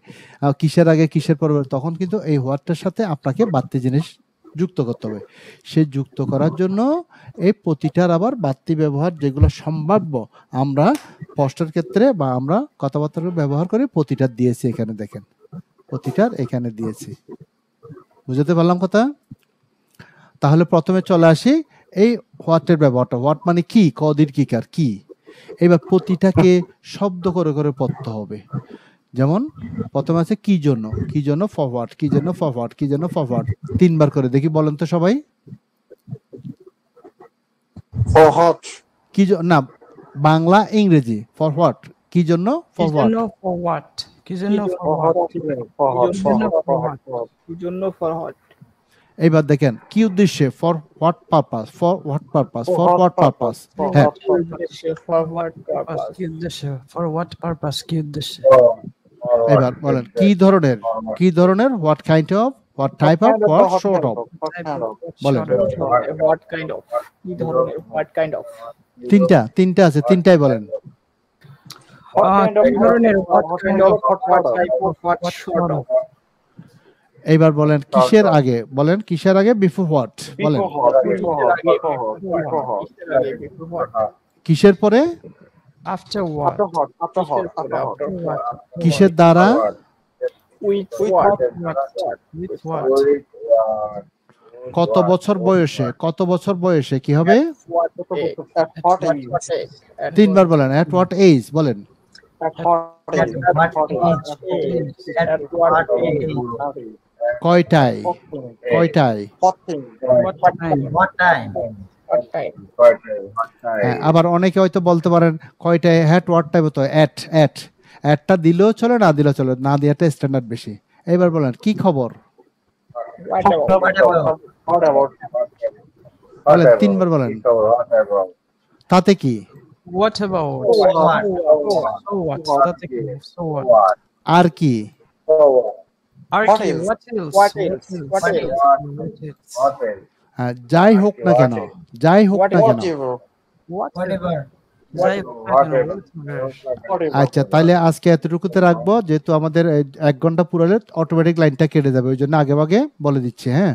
কিসের আগে কিসের পরে, তখন কিন্তু এই হোয়াটটার সাথে আপনাকে বাড়তি জিনিস যুক্ত করতে হবে। সে যুক্ত করার জন্য এই প্রতিটার আবার বাড়তি ব্যবহার যেগুলো সম্ভাব্য আমরা প্রশ্নের ক্ষেত্রে বা আমরা কথাবার্তার ব্যবহার করে প্রতিটার দিয়েছি, এখানে দেখেন প্রতিটার এখানে দিয়েছি। বুঝতে পারলাম কথা? তাহলে প্রথমে চলে আসি এই হোয়াটের ব্যবহারটা। হোয়াট মানে কি, কদির কি কার কি। এবার প্রতিটাকে শব্দ করে করে পড়তে হবে। যেমন প্রথমে আছে কি জন্য, কি জন্য ফরওয়ার্ড, কি জন্য ফরওয়ার্ড, কি জন্য ফরওয়ার্ড, তিনবার করে দেখি বলেন তো সবাই। ফরওয়ার্ড কি না বাংলা ইংরেজি ফরওয়ার্ড, কি জন্য ফরওয়ার্ড, Forward. কি জন্য forward? কি জন্য ফরওয়ার্ড? এইবার দেখেন কি উদ্দেশ্যে, for what purpose, for what purpose, for what purpose. হ্যাঁ, ফরওয়ার্ড Purpose, কি উদ্দেশ্য? For what purpose? কি উদ্দেশ্য? এবার বলেন কি ধরনের, কি ধরনের, what kind of, what type of, what sort of, বলেন। হোয়াট কাইন্ড অফ, কি ধরনের, হোয়াট কাইন্ড অফ। তিনটা আছে, তিনটাই বলেন। কি ধরনের, what kind of, what type of, what sort of। এইবার বলেন কিসের আগে, বলেন কিসের আগে, বিফোর হোয়াট বলেন। কিসের পরে, After what? কিসের দ্বারা, With what? With what? কত বছর বয়সে, কত বছর বয়সে কি হবে, তিনবার বলেন। এট হোয়াট এজ বলেন। কয়টায়, কয়টায়, What time? হ্যাঁ, আবার অনেকে হয়তো বলতে পারেন কয়টায়, হ্যাট হোয়াট টাইম হতো, এট এট একটা দিলেও চলে, না দিলেও চলে, না দেওয়াটা স্ট্যান্ডার্ড বেশি। এবার বলেন কি খবর, বলেন তিনবার বলেন। তাতে কি, What about? So what? তাতে কি? So what? আর কি, আর কি? What else? What else? What else? হ্যাঁ, যাই হোক না কেন, যাই হোক না কেন। Whatever. যাই হোক না কেন, whatever। আচ্ছা, তাহলে আজকে এতটুকুতে রাখবো, যেহেতু আমাদের 1 ঘন্টা পুরালে অটোমেটিক লাইনটা কেটে যাবে, ওই জন্য আগে ভাগে বলে দিচ্ছি। হ্যাঁ।